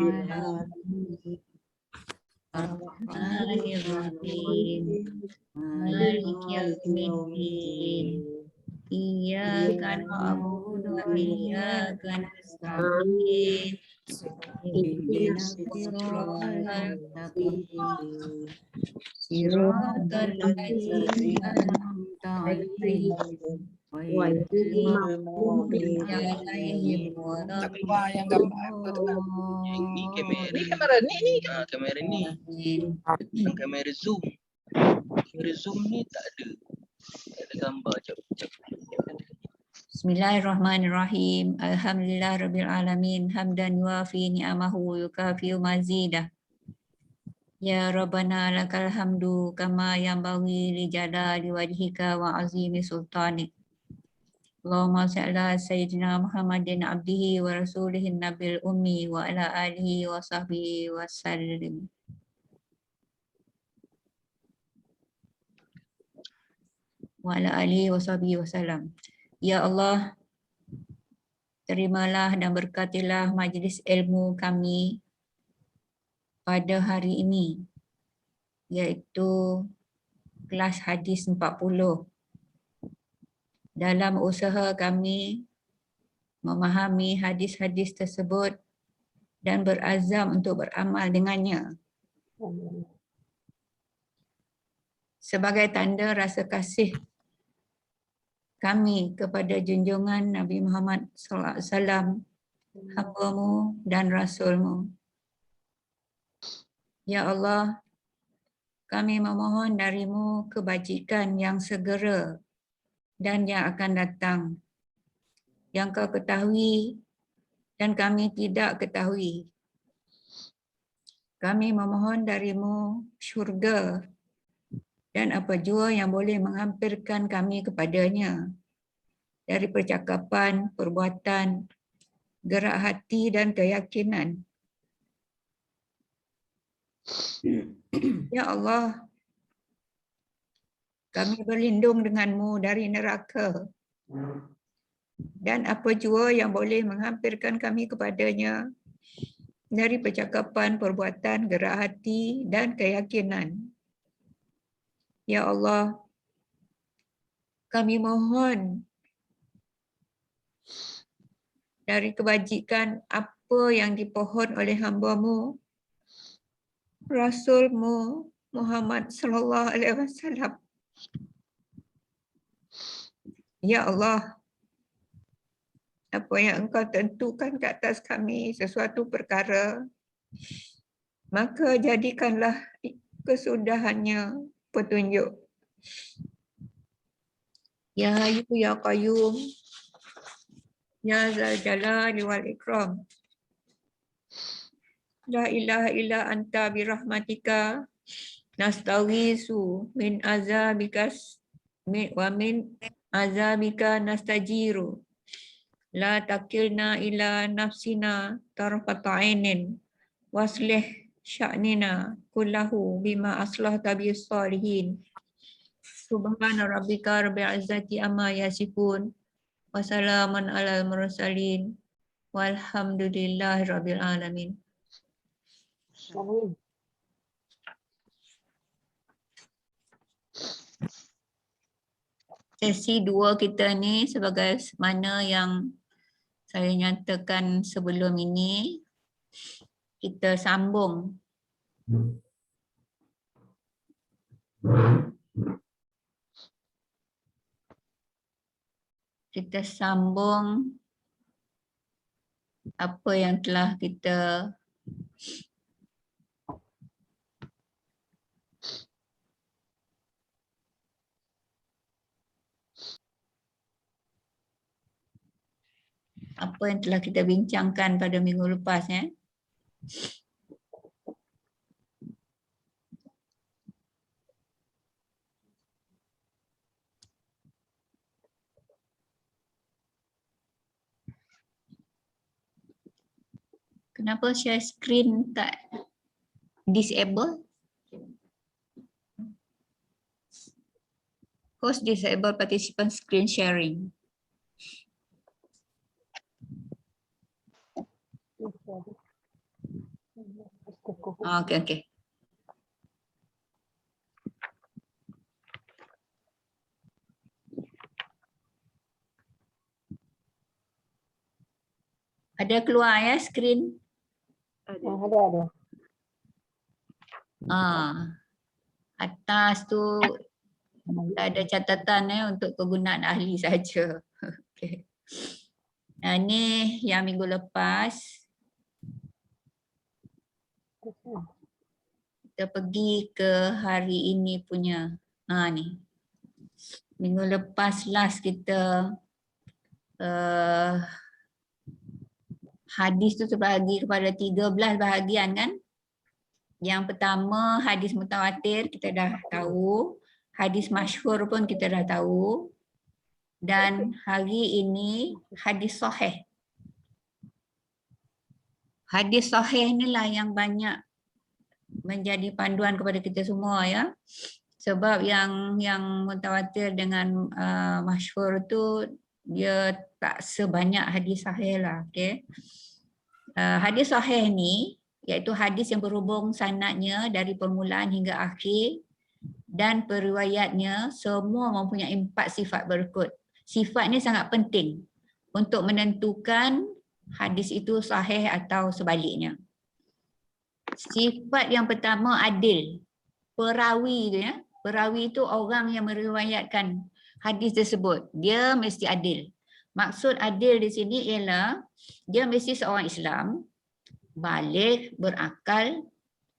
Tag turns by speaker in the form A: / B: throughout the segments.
A: العالمين الرحمن الرحيم مالك يوم الدين إياك نعبد وإياك نستعين اهدنا الصراط المستقيم صراط الذين أنعمت عليهم غير المغضوب عليهم ولا
B: Ini kamera ni kamera ni
A: الضالين.
B: kamera zoom ni tak ada gambar jap.
A: Bismillahirrahmanirrahim. Alhamdulillah rabbil alamin. Hamdan yuafi ni'amahu wa yukafi mazidah. Ya Rabbana lakal hamdu kama yanbaghi li jalali wajhika wa azimi sultanik. Allahumma salli ala sayyidina Muhammadin abdihi wa rasulihin nabil ummi wa ala alihi wa sahbihi wa sallim. Wa ala alihi wa sahbihi wa sallam. Ya Allah, terimalah dan berkatilah majlis ilmu kami pada hari ini, iaitu kelas hadis 40. Dalam usaha kami memahami hadis-hadis tersebut dan berazam untuk beramal dengannya. Sebagai tanda rasa kasih kami kepada junjungan Nabi Muhammad SAW, hamba-Mu dan Rasul-Mu. Ya Allah, kami memohon dari-Mu kebajikan yang segera dan yang akan datang, yang Kau ketahui dan kami tidak ketahui. Kami memohon dari-Mu syurga dan apa jua yang boleh menghampirkan kami kepadanya dari percakapan, perbuatan, gerak hati dan keyakinan. Ya Allah, kami berlindung dengan-Mu dari neraka dan apa jua yang boleh menghampirkan kami kepadanya dari percakapan, perbuatan, gerak hati dan keyakinan. Ya Allah, kami mohon dari kebajikan apa yang dipohon oleh hamba-Mu, Rasul-Mu Muhammad sallallahu alaihi wasallam. Ya Allah, apa yang Engkau tentukan ke atas kami sesuatu perkara, maka jadikanlah kesudahannya petunjuk. Ya Hayyu ya Qayyum, ya Zal Jalali wal Ikram. La ilaha illa anta birahmatika nastaghisu min azabikas wa min azabika nastajiru. La takilna ila nafsina tarfata ainin waslih sya'nina kullahu bima aslahta bis salihin. Subhana rabbika rabbil izzati amma yasifun wa salamun alal mursalin walhamdulillahi rabbil alamin. Sesi 2 kita ni sebagai mana yang saya nyatakan sebelum ini, kita sambung. Kita sambung apa yang telah kita bincangkan pada minggu lepas ya. Kenapa share screen tak disable? Host disable participant screen sharing. Okey, okey. Ada keluar ya skrin?
C: Ada.
A: Atas tu ada catatan untuk kegunaan ahli saja. Okey. Ni yang minggu lepas kita pergi ke hari ini punya. Ni. Minggu lepas last kita hadis tu terbahagi kepada 13 bahagian kan? Yang pertama hadis mutawatir kita dah tahu, hadis masyhur pun kita dah tahu, dan hari ini hadis sahih. Hadis sahih inilah yang banyak menjadi panduan kepada kita semua ya. Sebab yang mutawatir dengan masyhur tu dia tak sebanyak hadis sahih lah. Okay. Hadis sahih ni iaitu hadis yang berhubung sanadnya dari permulaan hingga akhir dan periwayatnya semua mempunyai 4 sifat berikut. Sifat ni sangat penting untuk menentukan hadis itu sahih atau sebaliknya. Sifat yang pertama adil. Perawi tu ya. Perawi itu orang yang meriwayatkan hadis tersebut. Dia mesti adil. Maksud adil di sini ialah dia mesti seorang Islam, baligh, berakal,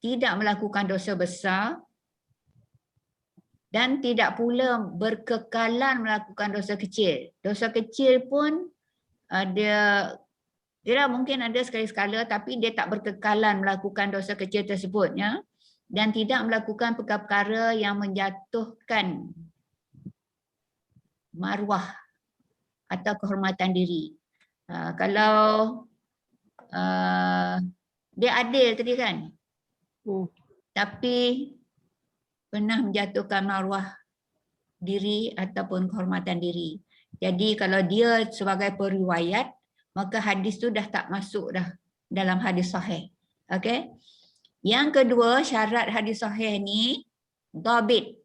A: tidak melakukan dosa besar dan tidak pula berkekalan melakukan dosa kecil. Dosa kecil pun dia mungkin ada sekali-sekala tapi dia tak berkekalan melakukan dosa kecil tersebut ya, dan tidak melakukan perkara-perkara yang menjatuhkan maruah atau kehormatan diri. Kalau dia adil tadi kan, tapi pernah menjatuhkan maruah diri ataupun kehormatan diri. Jadi kalau dia sebagai periwayat, maka hadis tu dah tak masuk dah dalam hadis sahih. Okey. Yang kedua, syarat hadis sahih ni dhabit.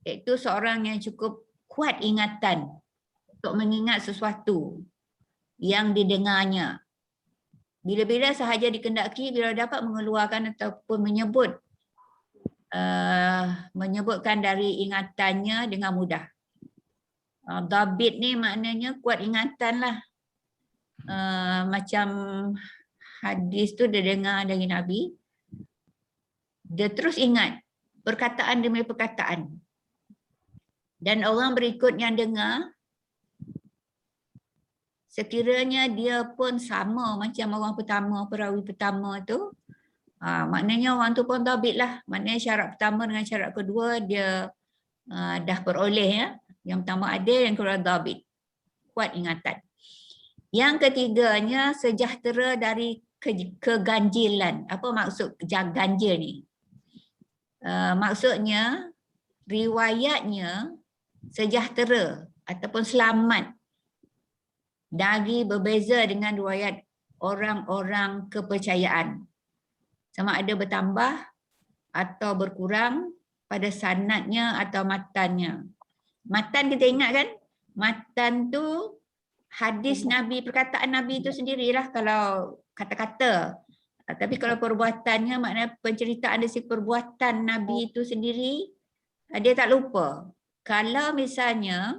A: Iaitu seorang yang cukup kuat ingatan untuk mengingat sesuatu yang didengarnya. Bila-bila sahaja dikendaki, bila dapat mengeluarkan ataupun menyebutkan dari ingatannya dengan mudah. Dhabit ni maknanya kuat ingatan lah. Macam hadis tu dia dengar dari Nabi, dia terus ingat perkataan demi perkataan. Dan orang berikut yang dengar, sekiranya dia pun sama macam orang pertama, perawi pertama tu, maknanya orang tu pun dhabit lah. Maknanya syarat pertama dengan syarat kedua dia dah beroleh ya. Yang pertama adil, yang kedua dhabit, kuat ingatan. Yang ketiganya sejahtera dari keganjilan. Apa maksud ganjil ni? Maksudnya riwayatnya sejahtera ataupun selamat dari berbeza dengan riwayat orang-orang kepercayaan. Sama ada bertambah atau berkurang pada sanadnya atau matannya. Matan kita ingat kan? Matan tu hadis Nabi, perkataan Nabi itu sendirilah kalau kata-kata. Tapi kalau perbuatannya, maknanya penceritaan dari perbuatan Nabi itu sendiri, dia tak lupa. Kalau misalnya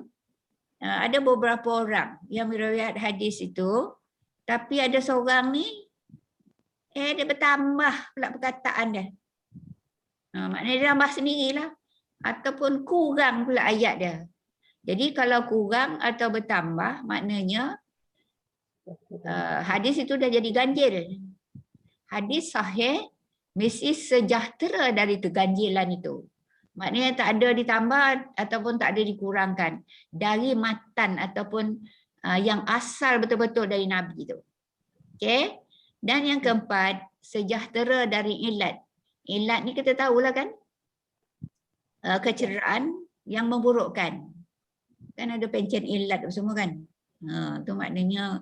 A: ada beberapa orang yang meriwayat hadis itu, tapi ada seorang ni, dia bertambah pula perkataan dia. Maknanya dia tambah sendirilah. Ataupun kurang pula ayat dia. Jadi kalau kurang atau bertambah, maknanya hadis itu dah jadi ganjil. Hadis sahih mesti sejahtera dari keganjilan itu. Maknanya tak ada ditambah ataupun tak ada dikurangkan dari matan ataupun yang asal betul-betul dari Nabi itu. Okey. Dan yang keempat, sejahtera dari ilat. Ilat ni kita tahulah kan, kecederaan yang memburukkan. Kan ada pencen ilat semua kan. Tu maknanya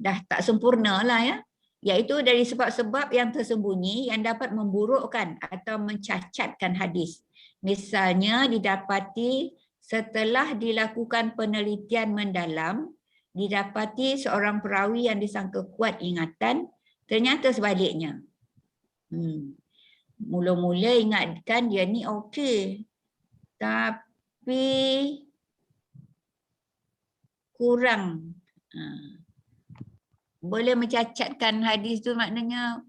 A: dah tak sempurna lah ya. iaitu dari sebab-sebab yang tersembunyi yang dapat memburukkan atau mencacatkan hadis. Misalnya didapati setelah dilakukan penelitian mendalam, didapati seorang perawi yang disangka kuat ingatan, ternyata sebaliknya. Mula-mula ingatkan dia ni okey, tapi kurang. Boleh mencacatkan hadis tu, maknanya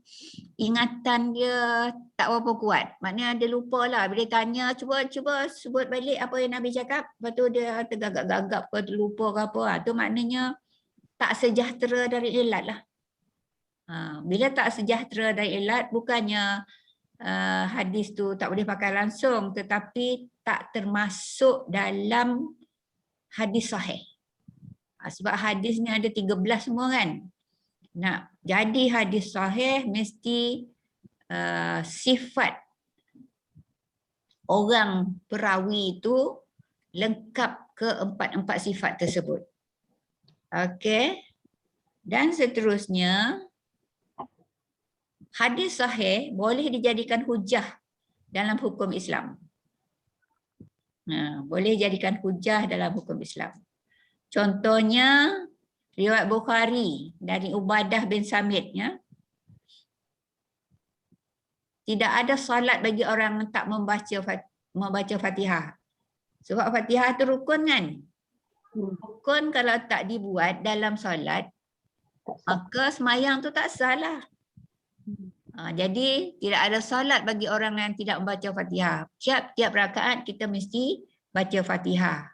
A: ingatan dia tak berapa kuat. Maknanya dia lupa lah. Bila tanya, cuba sebut balik apa yang Nabi cakap. Lepas tu dia tergagap-gagap ke lupa ke apa. Tu maknanya tak sejahtera dari ilat lah. Bila tak sejahtera dari ilat, bukannya hadis tu tak boleh pakai langsung, tetapi tak termasuk dalam hadis sahih. Sebab hadis ni ada 13 semua kan. Nak jadi hadis sahih mesti sifat orang perawi itu lengkap ke empat sifat tersebut. Okey. Dan seterusnya, hadis sahih boleh dijadikan hujah dalam hukum Islam. Boleh jadikan hujah dalam hukum Islam. Contohnya riwayat Bukhari dari Ubadah bin Samit, ya. Tidak ada solat bagi orang yang tak membaca Fatihah. Sebab Fatihah tu rukun kan? Rukun kalau tak dibuat dalam solat, maka semayang tu tak sah lah. Jadi tidak ada solat bagi orang yang tidak membaca Fatihah. Tiap rakaat kita mesti baca Fatihah.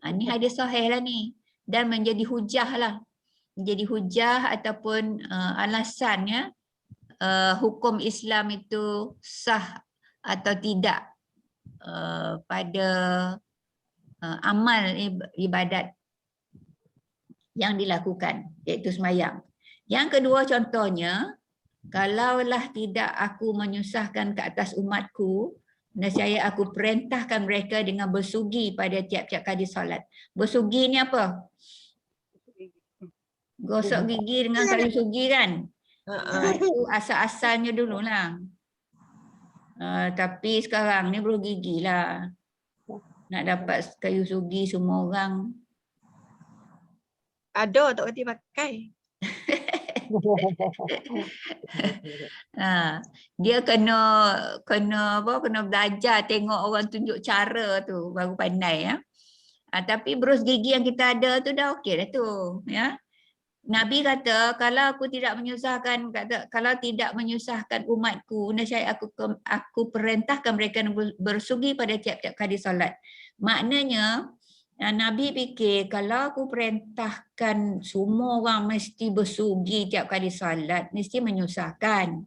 A: Ini hadis sahih lah ni. Dan menjadi hujah lah. Menjadi hujah ataupun alasannya hukum Islam itu sah atau tidak pada amal ibadat yang dilakukan, iaitu sembahyang. Yang kedua contohnya, kalaulah tidak aku menyusahkan ke atas umatku, nescaya aku perintahkan mereka dengan bersugi pada tiap-tiap kali solat. Bersugi ni apa? Gosok gigi dengan kayu sugi kan? Itu asal-asalnya dululah. Tapi sekarang ni bergigi lah. Nak dapat kayu sugi semua orang.
D: Ada tak kerti pakai.
A: Dia kena belajar tengok orang tunjuk cara tu baru pandai, ya. Tapi berus gigi yang kita ada tu dah okey dah tu, ya. Nabi kata kalau tidak menyusahkan umatku, nescaya aku perintahkan mereka bersugi pada tiap-tiap kali solat. Maknanya Nabi fikir kalau aku perintahkan semua orang mesti bersugi tiap kali solat, mesti menyusahkan.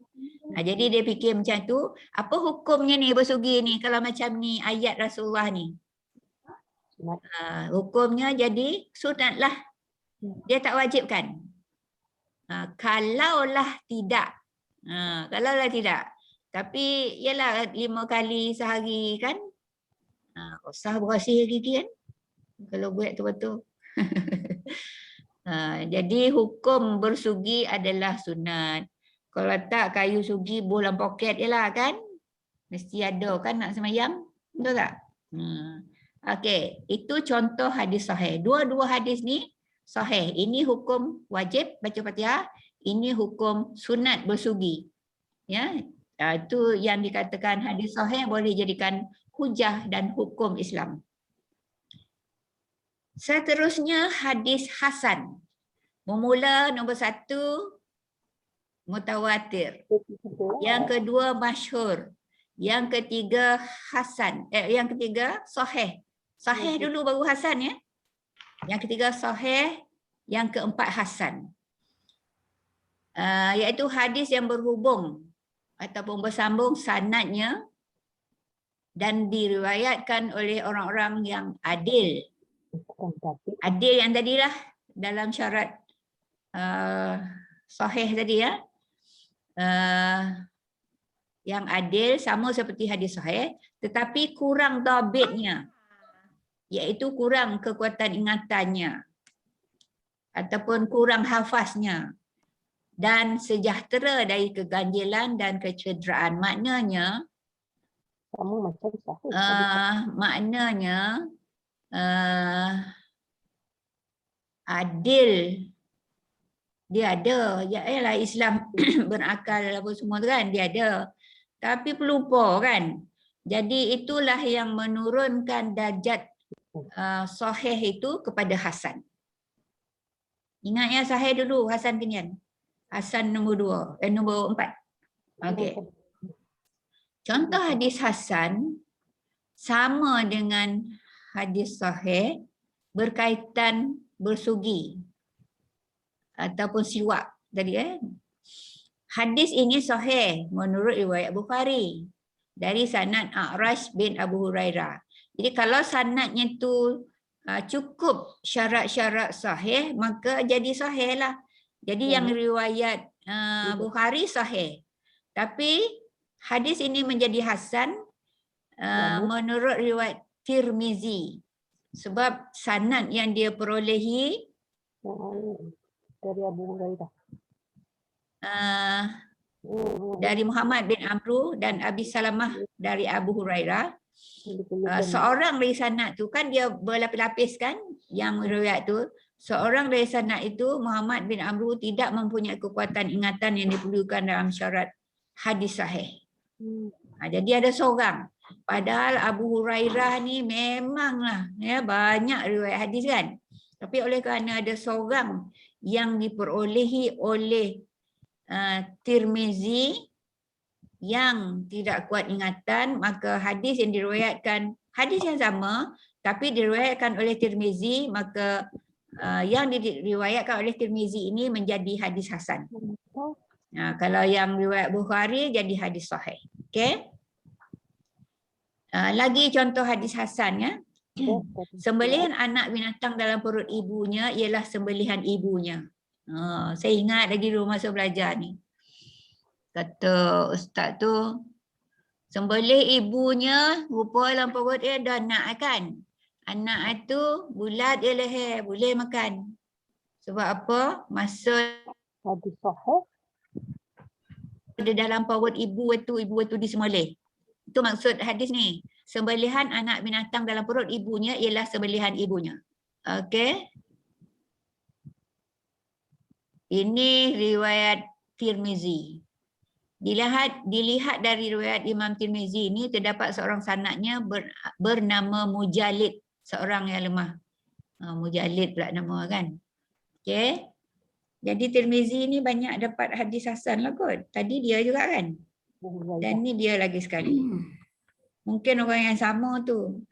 A: Jadi dia fikir macam tu, apa hukumnya ni bersugi ni kalau macam ni ayat Rasulullah ni? Hukumnya jadi sunat lah. Dia tak wajibkan. Kalaulah tidak. Tapi ialah 5 kali sehari kan. Usah bersih gigi kan. Kalau buat betul-betul. Jadi hukum bersugi adalah sunat. Kalau tak kayu sugi dalam poket je lah kan. Mesti ada kan nak sembahyang. Betul tak? Okey, itu contoh hadis sahih. Dua-dua hadis ni sahih. Ini hukum wajib baca Fatihah, ini hukum sunat bersugi. Ya, itu yang dikatakan hadis sahih boleh jadikan hujah dan hukum Islam. Seterusnya hadis hasan. Bermula nombor 1 mutawatir. Yang kedua masyhur. Yang ketiga hasan. Yang ketiga sahih. Sahih dulu baru hasan, ya. Yang ketiga sahih, yang keempat hasan. Iaitu hadis yang berhubung ataupun bersambung sanadnya dan diriwayatkan oleh orang-orang yang adil. Adil yang tadilah dalam syarat sahih tadi, ya. Yang adil sama seperti hadis sahih tetapi kurang dhabitnya, iaitu kurang kekuatan ingatannya ataupun kurang hafaznya. dan sejahtera dari keganjilan dan kecederaan. Maknanya
C: Sama macam sahih.
A: maknanya adil. Dia ada, yalah Islam berakal apa semua tu kan, dia ada. Tapi pelupa kan. Jadi itulah yang menurunkan darjat sahih itu kepada hasan. Ingat ya, sahih dulu, hasan kenyang. Hasan nombor 2, nombor 4. Okey. Contoh hadis hasan sama dengan hadis sahih berkaitan bersugi ataupun siwak tadi Hadis ini sahih menurut riwayat Bukhari dari sanad A'raj bin Abu Hurairah. Jadi kalau sanadnya tu cukup syarat-syarat sahih, maka jadi sahih lah. Jadi yang riwayat Bukhari sahih. Tapi hadis ini menjadi hasan menurut riwayat Tirmizi. Sebab sanad yang dia perolehi
C: Dari Abu Hurairah.
A: Dari Muhammad bin Amru dan Abi Salamah dari Abu Hurairah. Seorang dari sanad tu kan dia berlapis-lapis kan yang riwayat tu. Seorang dari sanad itu Muhammad bin Amru tidak mempunyai kekuatan ingatan yang diperlukan dalam syarat hadis sahih. Jadi ada seorang. Padahal Abu Hurairah ni memanglah banyak riwayat hadis kan. Tapi oleh kerana ada seorang yang diperolehi oleh Tirmizi yang tidak kuat ingatan, maka hadis yang diriwayatkan, hadis yang sama tapi diriwayatkan oleh Tirmizi, maka yang diriwayatkan oleh Tirmizi ini menjadi hadis hasan. Kalau yang riwayat Bukhari jadi hadis sahih. Okey. Lagi contoh hadis hasan ya. Sembelihan anak binatang dalam perut ibunya ialah sembelihan ibunya. Saya ingat lagi dulu masa belajar ni. Kata ustaz tu, sembelih ibunya, rupa dalam perut dia ada anak kan. Anak itu bulat dia leher, boleh makan. Sebab apa? Masa
C: Hadis sahih.
A: Dia dalam perut ibu itu disembelih. Itu maksud hadis ni. Sembelihan anak binatang dalam perut ibunya ialah sembelihan ibunya. Okey. Ini riwayat Tirmizi. Dilihat dari riwayat Imam Tirmizi ini terdapat seorang sanadnya bernama Mujalid, seorang yang lemah. Mujalid pula nama kan. Okey. Jadi Tirmizi ni banyak dapat hadis hasan lah kot. Tadi dia juga kan. Dan ni dia lagi sekali. Mungkin orang yang sama tu.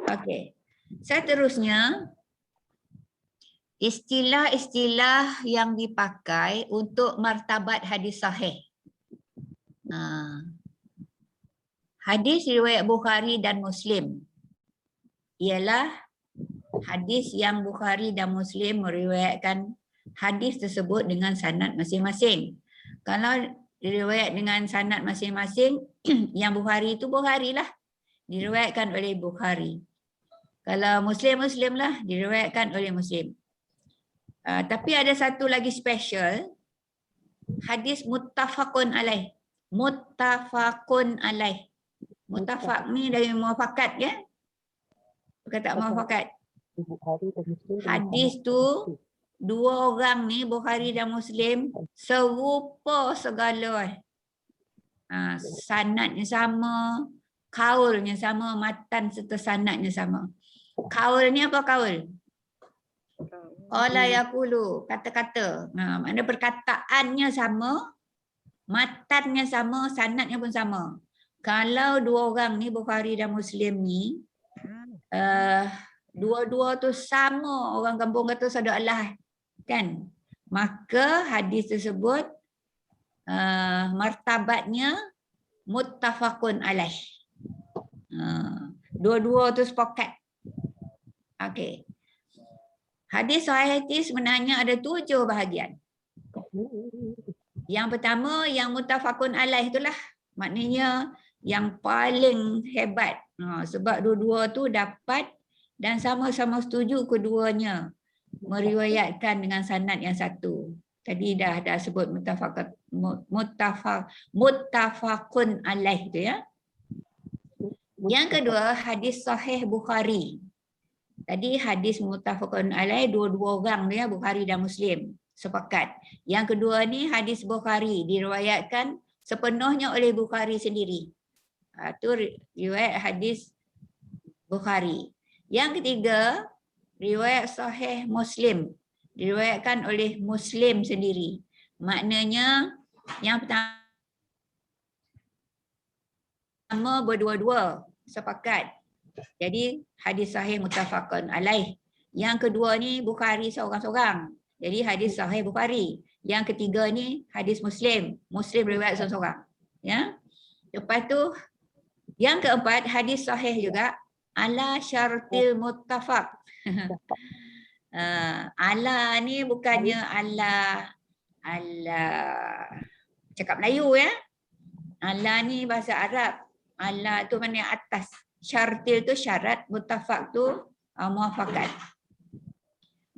A: Okey. Seterusnya, istilah-istilah yang dipakai untuk martabat hadis sahih. Hadis riwayat Bukhari dan Muslim ialah hadis yang Bukhari dan Muslim meriwayatkan hadis tersebut dengan sanad masing-masing. Kalau diriwayat dengan sanad masing-masing, yang Bukhari itu Bukhari lah, diriwayatkan oleh Bukhari. Kalau Muslim lah, diriwayatkan oleh Muslim. Tapi ada satu lagi special, hadis muttafaqun alaih. Muttafaqun alaih. Muttafaq ni dari muafakat ya. Perkataan muafakat. Hadis tu dua orang ni Bukhari dan Muslim serupa segala. Sanadnya sama, kaulnya sama, matan serta sanadnya sama. Kaul ni apa kaul? Qala yaqulu, kata-kata. Makna perkataannya sama, matannya sama, sanadnya pun sama. Kalau dua orang ni Bukhari dan Muslim ni dua-dua tu sama, orang kampung kata sada Allah kan, maka hadis tersebut martabatnya muttafaqun alaih. Dua-dua tu sepakat. Okey. Hadis sahih itu sebenarnya ada 7 bahagian. Yang pertama yang muttafaqun alaih itulah, maknanya yang paling hebat. Sebab dua-dua tu dapat dan sama-sama setuju keduanya meriwayatkan dengan sanad yang satu. Tadi dah sebut muttafaqun alaih tu ya. Yang kedua hadis sahih Bukhari. Tadi hadis muttafaqun alaih dua-dua orang dia Bukhari dan Muslim sepakat. Yang kedua ni hadis Bukhari diriwayatkan sepenuhnya oleh Bukhari sendiri. Itu riwayat hadis Bukhari. Yang ketiga riwayat sahih Muslim diriwayatkan oleh Muslim sendiri. Maknanya yang pertama berdua-dua sepakat. Jadi hadis sahih muttafaqun alaih. Yang kedua ni Bukhari seorang-seorang. Jadi hadis sahih Bukhari. Yang ketiga ni hadis Muslim. Muslim riwayat seorang-seorang. Ya. Lepas tu yang keempat hadis sahih juga ala syartil muttafaq. Ala ni bukannya ala cakap Melayu ya. Ala ni bahasa Arab. Ala tu mana atas. Syartil tu syarat, muttafaq tu muafakat.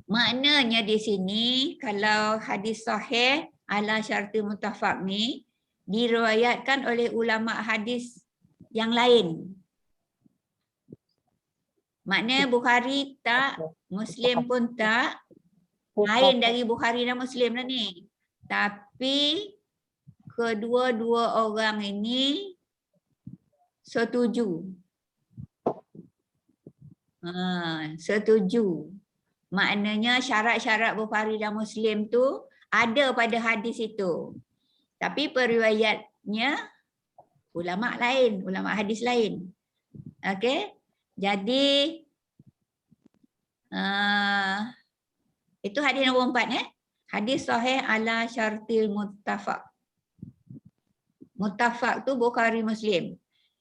A: Maknanya di sini kalau hadis sahih ala syartil muttafaq ni diriwayatkan oleh ulama hadis yang lain. Maknanya Bukhari tak, Muslim pun tak, lain dari Bukhari dan Muslim lah ni. Tapi kedua-dua orang ini setuju. Setuju. Maknanya syarat-syarat Bukhari dan Muslim tu ada pada hadis itu. Tapi periwayatnya ulama lain, ulama hadis lain. Okey? Jadi itu hadis nombor 4 Hadis sahih ala syartil muttafaq. Muttafaq tu Bukhari Muslim.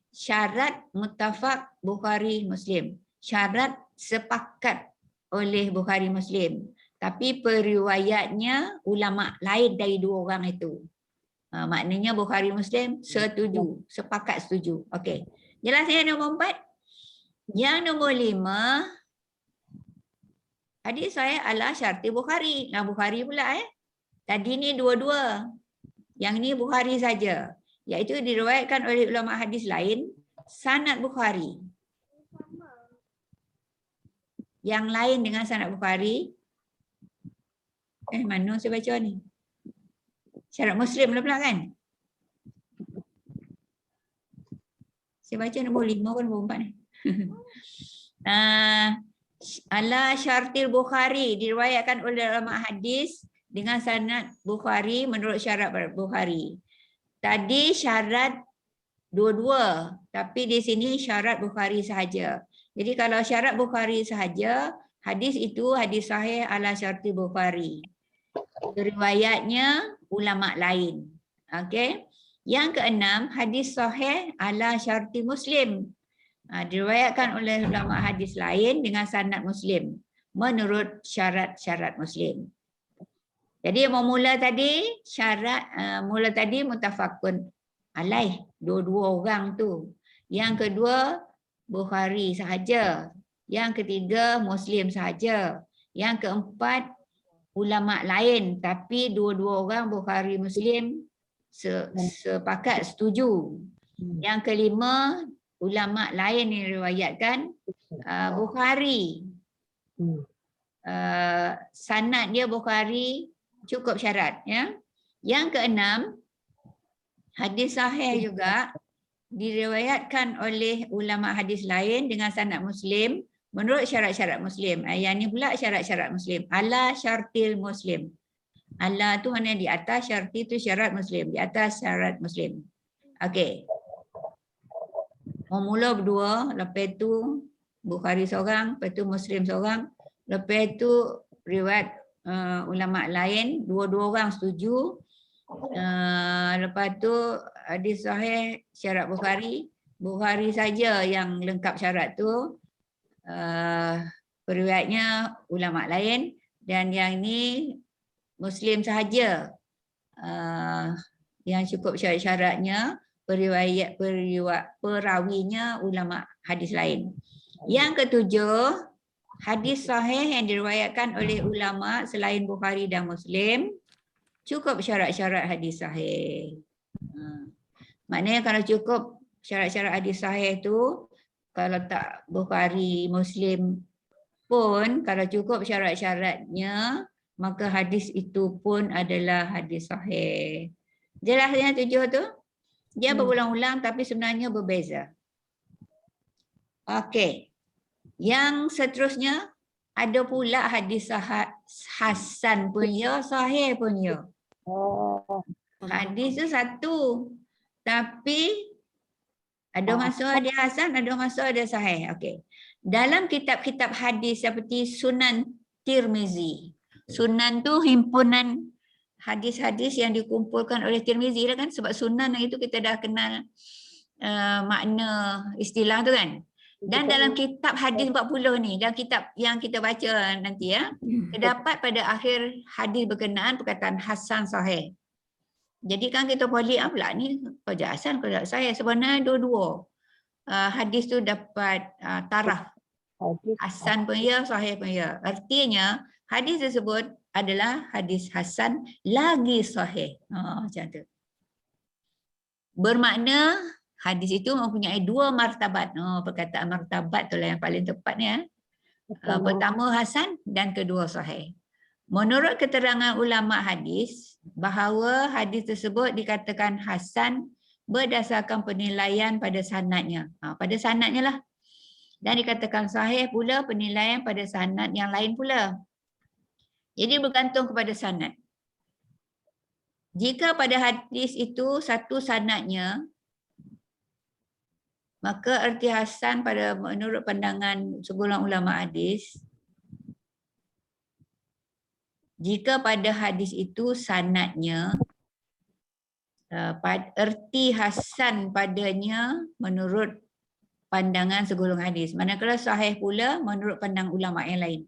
A: Syarat muttafaq Bukhari Muslim. Syarat sepakat oleh Bukhari Muslim. Tapi periwayatnya ulama lain dari dua orang itu. Maknanya Bukhari Muslim setuju, sepakat setuju. Okey. Jelas ya nombor 4? Yang nombor 5, hadis saya ala syarti Bukhari. Nah Bukhari pula Tadi ni dua-dua. Yang ni Bukhari saja. Iaitu diriwayatkan oleh ulama hadis lain sanad Bukhari. Yang lain dengan sanad Bukhari. Mana saya baca ni? Syarat Muslim pula kan? Saya baca nombor 5 pun nombor 4 ni. Ala syartil Bukhari diriwayatkan oleh ulama hadis dengan sanad Bukhari menurut syarat Bukhari. Tadi syarat dua-dua, tapi di sini syarat Bukhari sahaja. Jadi kalau syarat Bukhari sahaja, hadis itu hadis sahih ala syartil Bukhari. Riwayatnya ulama lain. Okey. Yang keenam, hadis sahih ala syarti Muslim. Diriwayatkan oleh ulama hadis lain dengan sanad Muslim menurut syarat-syarat Muslim. Jadi yang mula tadi syarat mula tadi muttafaqun alaih, dua-dua orang tu. Yang kedua Bukhari sahaja. Yang ketiga Muslim sahaja. Yang keempat ulama lain tapi dua-dua orang Bukhari Muslim sepakat setuju. Yang kelima ulama lain yang riwayatkan Bukhari. Sanad dia Bukhari cukup syarat ya. Yang keenam hadis sahih juga diriwayatkan oleh ulama hadis lain dengan sanad Muslim menurut syarat-syarat Muslim. Yang ni pula syarat-syarat Muslim. Ala syartil Muslim. Ala tu mana di atas, syarti tu syarat Muslim. Di atas syarat Muslim. Okey. Mula berdua, lepas tu Bukhari seorang, lepas tu Muslim seorang, lepas tu riwayat ulama lain, dua-dua orang setuju. Lepas tu hadis sahih syarat Bukhari, Bukhari saja yang lengkap syarat tu. Periwayatnya ulama lain dan yang ni Muslim sahaja yang cukup syarat-syaratnya, perawinya ulama hadis lain. Yang ketujuh, hadis sahih yang diriwayatkan oleh ulama selain Bukhari dan Muslim cukup syarat-syarat hadis sahih. Maknanya kalau cukup syarat-syarat hadis sahih tu, kalau tak Bukhari, Muslim pun, kalau cukup syarat-syaratnya, maka hadis itu pun adalah hadis sahih. Jelas yang 7 tu? Dia berulang-ulang tapi sebenarnya berbeza. Okey. Yang seterusnya, ada pula hadis hasan pun ya, sahih pun ya.
C: Oh,
A: Hadis tu satu. Tapi ada masa dia hasan, ada masa dia sahih. Okey. Dalam kitab-kitab hadis seperti Sunan Tirmizi. Sunan tu himpunan hadis-hadis yang dikumpulkan oleh Tirmizi lah kan, sebab sunan itu kita dah kenal makna istilah tu kan. Dan dalam kitab hadis 40 ni, dalam kitab yang kita baca nanti ya, terdapat pada akhir hadis berkenaan perkataan hasan sahih. Jadi kan kita boleh pula ni kerja hasan kerja sahih, sebenarnya dua-dua. Hadis tu dapat taraf. Hasan pun ya, sahih pun ya. Artinya hadis tersebut adalah hadis hasan lagi sahih. Macam tu. Bermakna hadis itu mempunyai dua martabat. Perkataan martabat itulah yang paling tepat ni. Pertama hasan dan kedua sahih. Menurut keterangan ulama hadis, bahawa hadis tersebut dikatakan hasan berdasarkan penilaian pada sanadnya. Pada sanadnya lah. Dan dikatakan sahih pula penilaian pada sanad yang lain pula. Jadi bergantung kepada sanad. Jika pada hadis itu satu sanadnya, maka erti hasan pada menurut pandangan segolongan ulama hadis, jika pada hadis itu sanadnya, erti hasan padanya menurut pandangan segolongan hadis. Manakala sahih pula menurut pandangan ulama yang lain.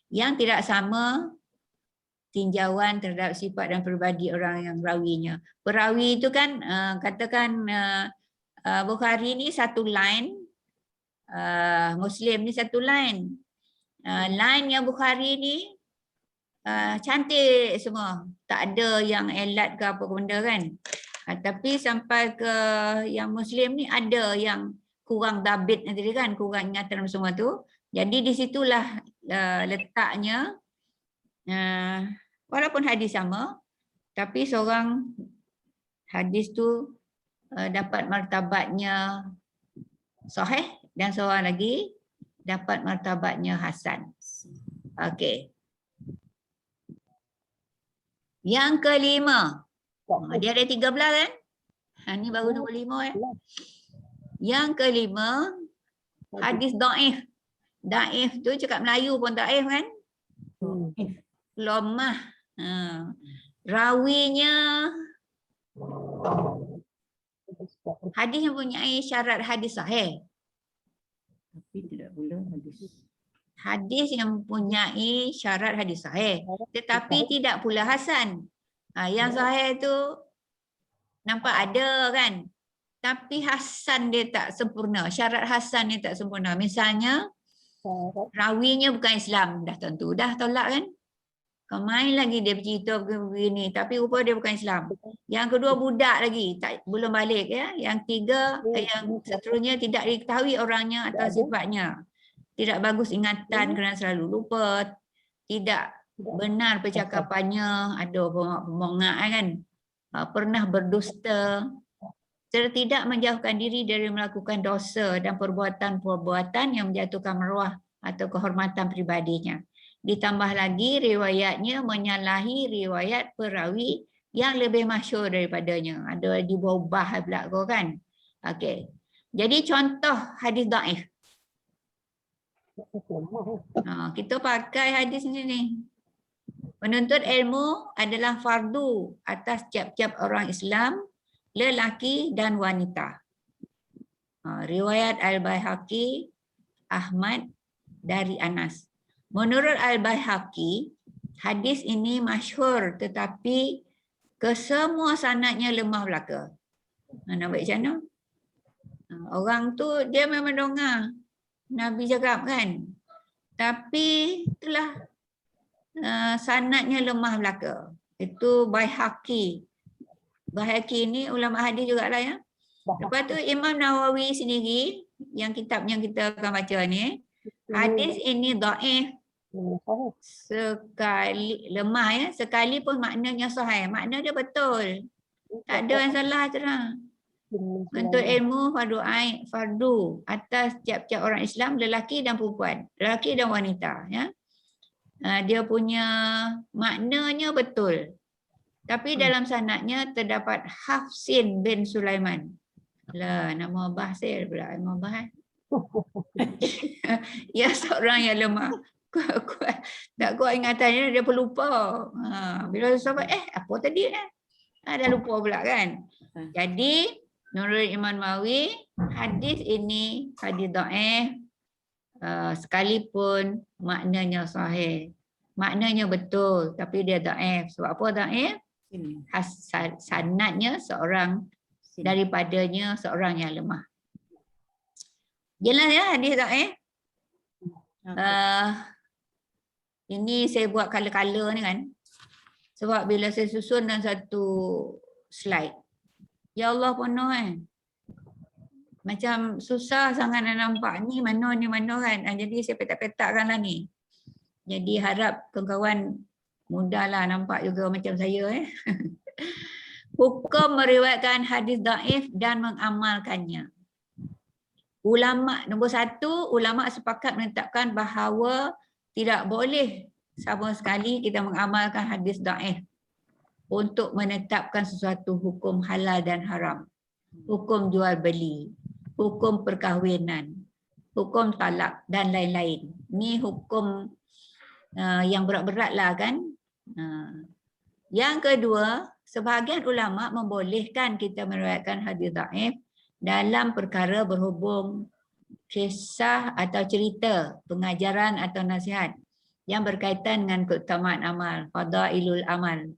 A: Yang tidak sama tinjauan terhadap sifat dan peribadi orang yang rawinya. Perawi itu kan katakan Bukhari ni satu line, Muslim ni satu line. Line yang Bukhari ni cantik semua. Tak ada yang elat ke apa benda kan. Tapi sampai ke yang Muslim ni ada yang kurang dabit nanti kan, kurang ingatan semua tu. Jadi di situlah letaknya, walaupun hadis sama, tapi seorang hadis tu dapat martabatnya sahih dan seorang lagi dapat martabatnya hasan. Okey. Yang kelima, dia ada 13 kan? Ini baru 25 kan? Yang kelima, hadis daif. Daif tu cakap Melayu pun daif kan? Lemah. Rawinya hadis yang mempunyai syarat hadis sahih. Tapi tidak pula hadis yang mempunyai syarat hadis sahih. Tetapi tidak pula hasan. Yang sahih tu nampak ada kan? Tapi hasan dia tak sempurna. Syarat hasan dia tak sempurna. Misalnya, rawinya bukan Islam. Dah tentu. Dah tolak kan? Kemain lagi dia bercerita begini. Tapi rupa dia bukan Islam. Yang kedua budak lagi. Belum balik ya. Yang tiga, yang seterusnya tidak diketahui orangnya atau sifatnya. Tidak bagus ingatan kerana selalu lupa. Tidak benar percakapannya. Ada pemongak kan? Pernah berdusta. Serta tidak menjauhkan diri dari melakukan dosa dan perbuatan-perbuatan yang menjatuhkan maruah atau kehormatan pribadinya. Ditambah lagi riwayatnya menyalahi riwayat perawi yang lebih masyhur daripadanya. Ada diubah pula kan? Okey. Jadi contoh hadis dhaif. Kita pakai hadis ni. Menuntut ilmu adalah fardu atas tiap-tiap orang Islam, lelaki dan wanita. Riwayat Al-Baihaqi, Ahmad dari Anas. Menurut Al-Baihaqi, hadis ini masyhur tetapi kesemua sanadnya lemah belaka. Nak baik macam mana? Orang tu dia memang dengar Nabi cakap kan. Tapi itulah sanadnya lemah belaka. Itu Baihaqi. Baihaqi ni ulama hadis jugalah ya. Lepas tu Imam Nawawi sendiri yang kitab yang kita akan baca ni, hadis ini dhaif
C: Sahih.
A: sekali, lemah ya, sekali pun maknanya sahih. Makna dia betul. Tak ada yang salah tu lah. Untuk ilmu fardu atas tiap-tiap orang Islam, lelaki dan perempuan, lelaki dan wanita ya. Dia punya maknanya betul. Tapi dalam sanadnya terdapat Hafsin bin Sulaiman. Lah, nama Abah saya pula, nama Abah. Ya, seorang yang lemah. Tak kuat ingatannya, dia pelupa. Bila sahabat, apa tadi? Dah lupa pula kan. Jadi, menurut Imam Nawawi, hadis ini hadis dhaif sekalipun maknanya sahih. Maknanya betul, tapi dia dhaif. Sebab apa dhaif? Sanadnya seorang daripadanya seorang yang lemah. Jelas ya hadis dhaif? Ini saya buat color-color ni kan. Sebab bila saya susun dalam satu slide, ya Allah penuh macam susah sangat nak nampak ni mana kan. Jadi saya petak-petakkan lah ni. Jadi harap kawan-kawan mudahlah nampak juga macam saya Hukum meriwayatkan hadis dhaif dan mengamalkannya. Ulama nombor 1, ulama sepakat menetapkan bahawa tidak boleh sama sekali kita mengamalkan hadis dhaif untuk menetapkan sesuatu hukum halal dan haram. Hukum jual beli, hukum perkahwinan, hukum talak dan lain-lain. Ni hukum yang berat-berat lah kan. Yang kedua, sebahagian ulama membolehkan kita meriwayatkan hadis dhaif dalam perkara berhubung kisah atau cerita, pengajaran atau nasihat yang berkaitan dengan keutamaan amal, fadailul amal.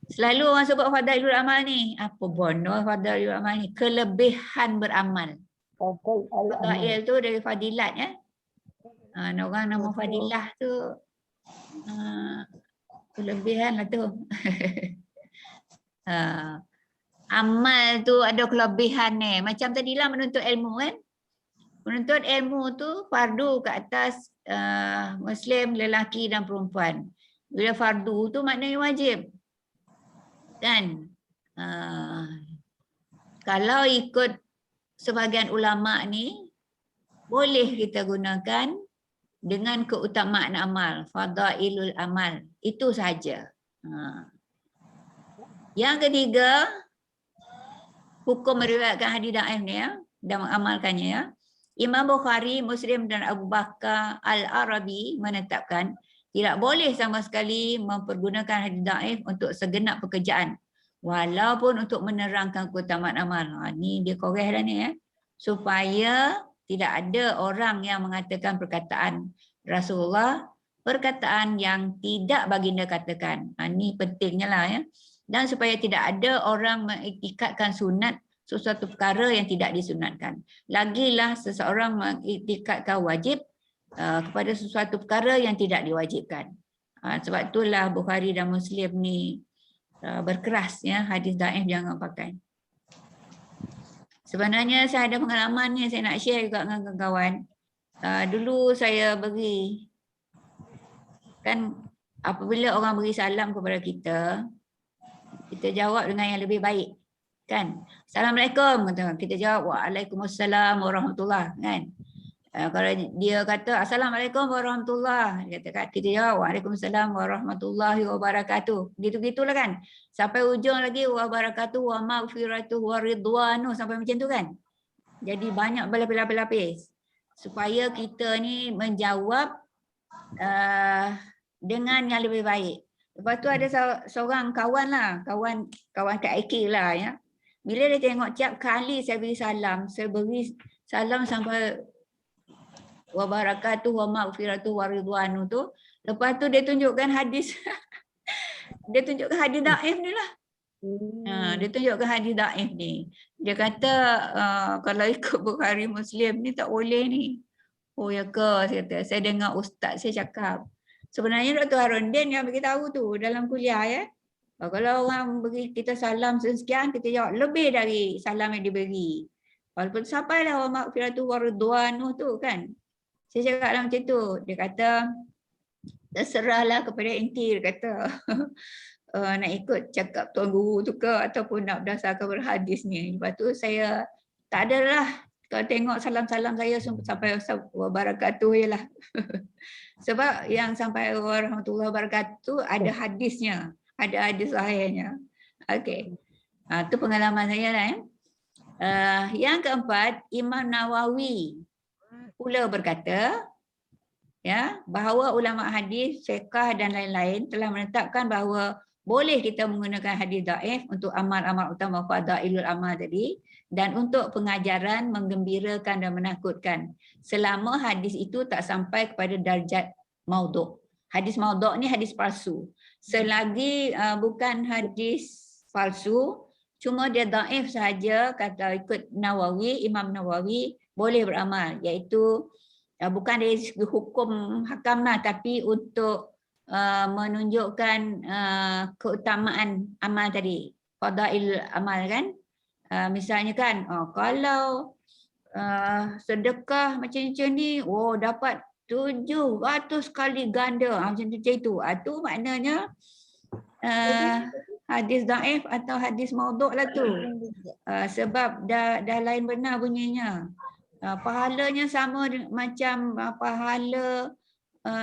A: Selalu orang sebut fadailul amal ni, apa bono fadailul amal ni? Kelebihan beramal. Fadail tu dari fadilat ya. Orang nama fadilah tu kelebihan lah tu. Amal tu ada kelebihan ni. Macam tadilah menuntut ilmu kan. Menuntut ilmu tu fardu ke atas Muslim, lelaki dan perempuan. Bila fardu tu maknanya wajib. Kan? Kalau ikut sebahagian ulama ni, boleh kita gunakan dengan keutamaan amal, fadailul amal. Itu saja. Yang ketiga, hukum meriwayatkan hadis dhaif ni ya, dan mengamalkannya ya. Imam Bukhari, Muslim dan Abu Bakar Al-Arabi menetapkan tidak boleh sama sekali mempergunakan hadis dhaif untuk segenap pekerjaan walaupun untuk menerangkan keutamaan amal. Ni dia koreh dah ni ya. Supaya tidak ada orang yang mengatakan perkataan Rasulullah, perkataan yang tidak baginda katakan. Ni pentingnya lah ya. Dan supaya tidak ada orang mengiktikadkan sunat sesuatu perkara yang tidak disunatkan. Lagilah seseorang mengiktikadkan wajib kepada sesuatu perkara yang tidak diwajibkan. Sebab itulah Bukhari dan Muslim ni berkeras ya, hadis dhaif jangan pakai. Sebenarnya saya ada pengalaman ni, saya nak share juga dengan kawan-kawan. Dulu saya beri, kan apabila orang beri salam kepada kita, kita jawab dengan yang lebih baik. Kan? Assalamualaikum, kita jawab waalaikumsalam warahmatullahi, kan? Kalau dia kata assalamualaikum warahmatullahi, kita jawab waalaikumsalam warahmatullahi wabarakatuh. Gitu-gitulah kan. Sampai ujung lagi wabarakatuh wa maghfiratuh wa ridwanu, sampai macam tu kan. Jadi banyak berlapis-lapis supaya kita ni menjawab dengan yang lebih baik. Lepas tu ada seorang kawan lah, kawan Kak Eki lah ya. Bila dia tengok tiap kali saya beri salam, saya beri salam sampai wa barakatuh wa maghfiratuh wa ridwanu tu. Lepas tu dia tunjukkan hadis. Dia tunjukkan hadis dhaif ni lah. Dia tunjukkan hadis dhaif ni. Dia kata kalau ikut Bukhari Muslim ni tak boleh ni. Oh ya ke? Saya dengar ustaz saya cakap. Sebenarnya Dr. Harundin yang beritahu tu dalam kuliah ya. Kalau orang beri kita salam sekian, kita jawab lebih dari salam yang diberi. Walaupun sampailah wa maghfiratu wa ridwanu tu kan. Saya cakap macam tu. Dia kata, terserahlah kepada inti, dia kata. Nak ikut cakap Tuan Guru tu ke ataupun nak berdasarkan berhadis ni. Lepas tu saya tak adalah, kalau tengok salam-salam saya sampai wabarakatuh je lah. Sebab yang sampai warahmatullahi wabarakatuh ada hadisnya, ada hadis sahihnya. Okey. Tu pengalaman saya lah. Yang keempat, Imam Nawawi pula berkata, ya, bahawa ulama hadis, fiqh dan lain-lain telah menetapkan bahawa boleh kita menggunakan hadis dhaif untuk amal-amal utama fadailul amal tadi dan untuk pengajaran, menggembirakan dan menakutkan selama hadis itu tak sampai kepada darjat maudhu'. Hadis maudhu' ni hadis palsu. Selagi bukan hadis palsu, cuma dia dhaif sahaja, kata ikut Nawawi, Imam Nawawi boleh beramal, iaitu bukan dari segi hukum hakam lah, tapi untuk menunjukkan keutamaan amal tadi, fadail amal kan. Misalnya kan, kalau sedekah macam ni, dapat 700 kali ganda, macam tu. Tu maknanya hadis dhaif atau hadis maudhu' lah tu. Sebab dah lain benar bunyinya. Pahalanya sama macam pahala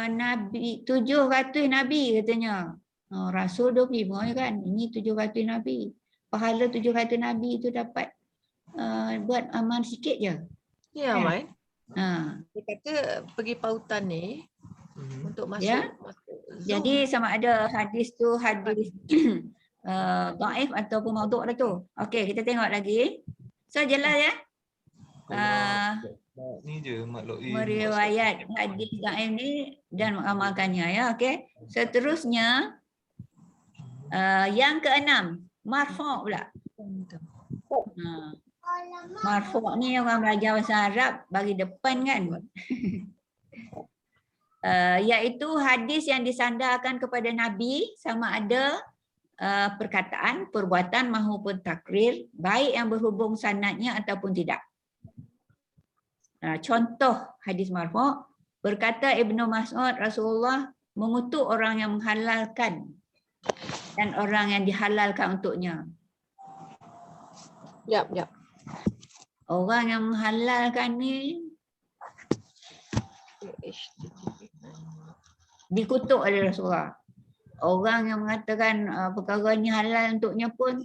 A: Nabi, 700 Nabi katanya. Rasul 25 kan, ini 700 Nabi. Pahala 700 Nabi itu dapat buat amal sikit je.
D: Ya,
A: Kan?
D: Mai. Dia kata pergi pautan ni untuk masuk.
A: Ya. Jadi sama ada hadis tu hadis dhaif ataupun maudhu' lah tu. Okey, kita tengok lagi. So jelas ya.
E: Ni je makluk
A: Meriwayat hadis dhaif ni dan mengamalkannya ya. Okey. Seterusnya yang keenam, marfu' pula. Marfu' ni orang belajar bahasa Arab bagi depan kan. Iaitu hadis yang disandarkan kepada Nabi, sama ada perkataan, perbuatan maupun takrir, baik yang berhubung sanadnya ataupun tidak. Contoh hadis marfu', berkata Ibnu Mas'ud, Rasulullah mengutuk orang yang menghalalkan dan orang yang dihalalkan untuknya.
D: Yap.
A: Orang yang menghalalkan ni dikutuk oleh Rasulullah. Orang yang mengatakan perkara ni halal untuknya pun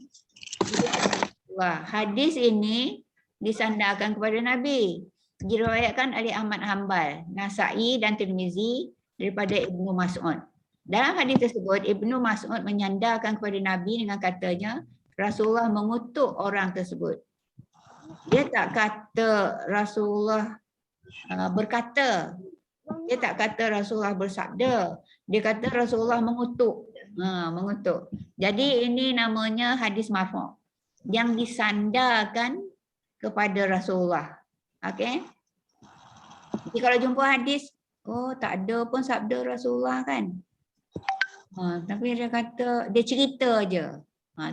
A: dikutuk oleh Rasulullah. Hadis ini disandarkan kepada Nabi. Diriwayatkan oleh Ahmad Hanbal, Nasa'i dan Tirmizi daripada Ibnu Mas'ud. Dalam hadis tersebut, Ibnu Mas'ud menyandarkan kepada Nabi dengan katanya, Rasulullah mengutuk orang tersebut. Dia tak kata Rasulullah berkata. Dia tak kata Rasulullah bersabda. Dia kata Rasulullah mengutuk. Mengutuk. Jadi ini namanya hadis marfu' yang disandarkan kepada Rasulullah. Okey. Jadi kalau jumpa hadis, tak ada pun sabda Rasulullah kan. Tapi dia kata, dia cerita je.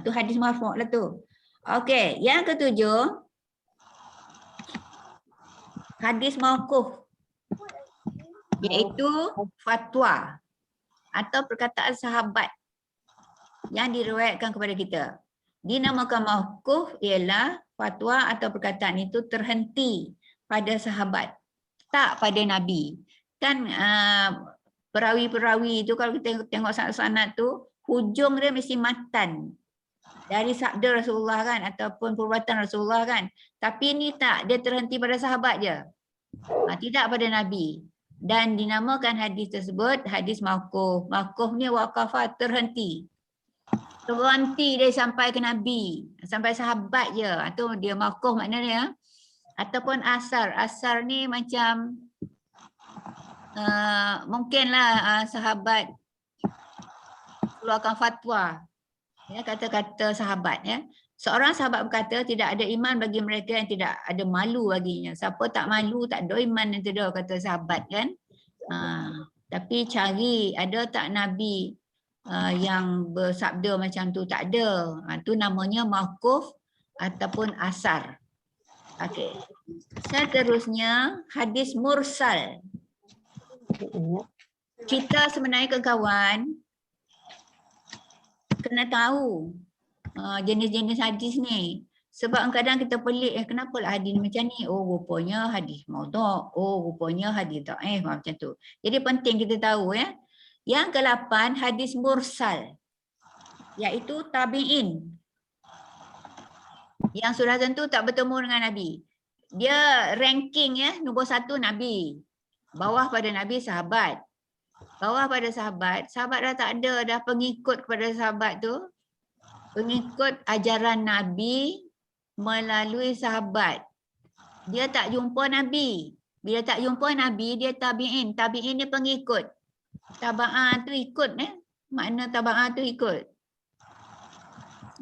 A: Tu hadis marfu' lah tu. Okey, yang ketujuh, hadis mauquf, iaitu fatwa atau perkataan sahabat yang diriwayatkan kepada kita. Dinamakan mauquf ialah fatwa atau perkataan itu terhenti pada sahabat, tak pada Nabi. Kan perawi-perawi itu kalau kita tengok sanad tu, hujung dia mesti matan dari sabda Rasulullah kan, ataupun perbuatan Rasulullah kan. Tapi ni tak, dia terhenti pada sahabat je. Tidak pada Nabi. Dan dinamakan hadis tersebut hadis mauquf. Mauquf ni waqafa, terhenti. Terhenti dia sampai ke Nabi, sampai sahabat je. Itu dia mauquf maknanya. Ataupun asar. Asar ni macam mungkinlah sahabat keluarkan fatwa. Ya, kata-kata sahabat ya. Seorang sahabat berkata, tidak ada iman bagi mereka yang tidak ada malu baginya. Siapa tak malu, tak ada iman yang tidak, kata sahabat kan. Tapi cari, ada tak Nabi yang bersabda macam tu tak ada. Tu namanya mauquf ataupun asar. Okey. Seterusnya hadis mursal. Kita sebenarnya kawan kena tahu jenis-jenis hadis ni. Sebab kadang kita pelik, kenapa lah hadis macam ni? Oh, rupanya hadis maudhu'. Oh, rupanya hadis dhaif macam tu. Jadi penting kita tahu ya. Yang ke-8 hadis mursal, iaitu tabi'in. Yang sudah tentu tak bertemu dengan Nabi. Dia ranking ya, nombor 1 Nabi. Bawah pada Nabi sahabat. Bawah pada sahabat, sahabat dah tak ada, dah pengikut kepada sahabat tu. Pengikut ajaran Nabi melalui sahabat. Dia tak jumpa Nabi. Bila tak jumpa Nabi, dia tabi'in. Tabi'in ni pengikut. Taba'ah tu ikut makna taba'ah tu ikut.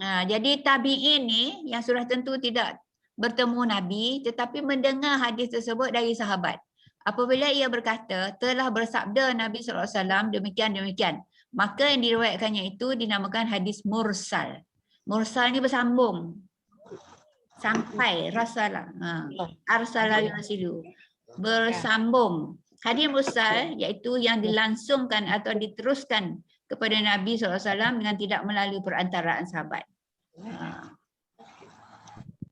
A: Jadi tabi'in ni yang sudah tentu tidak bertemu Nabi tetapi mendengar hadis tersebut dari sahabat. Apabila ia berkata, telah bersabda Nabi SAW demikian-demikian. Maka yang diriwayatkannya itu dinamakan hadis mursal. Mursal ni bersambung. Sampai rasalah. Arsalah yursilu. Bersambung. Hadis mursal iaitu yang dilangsungkan atau diteruskan kepada Nabi SAW dengan tidak melalui perantaraan sahabat.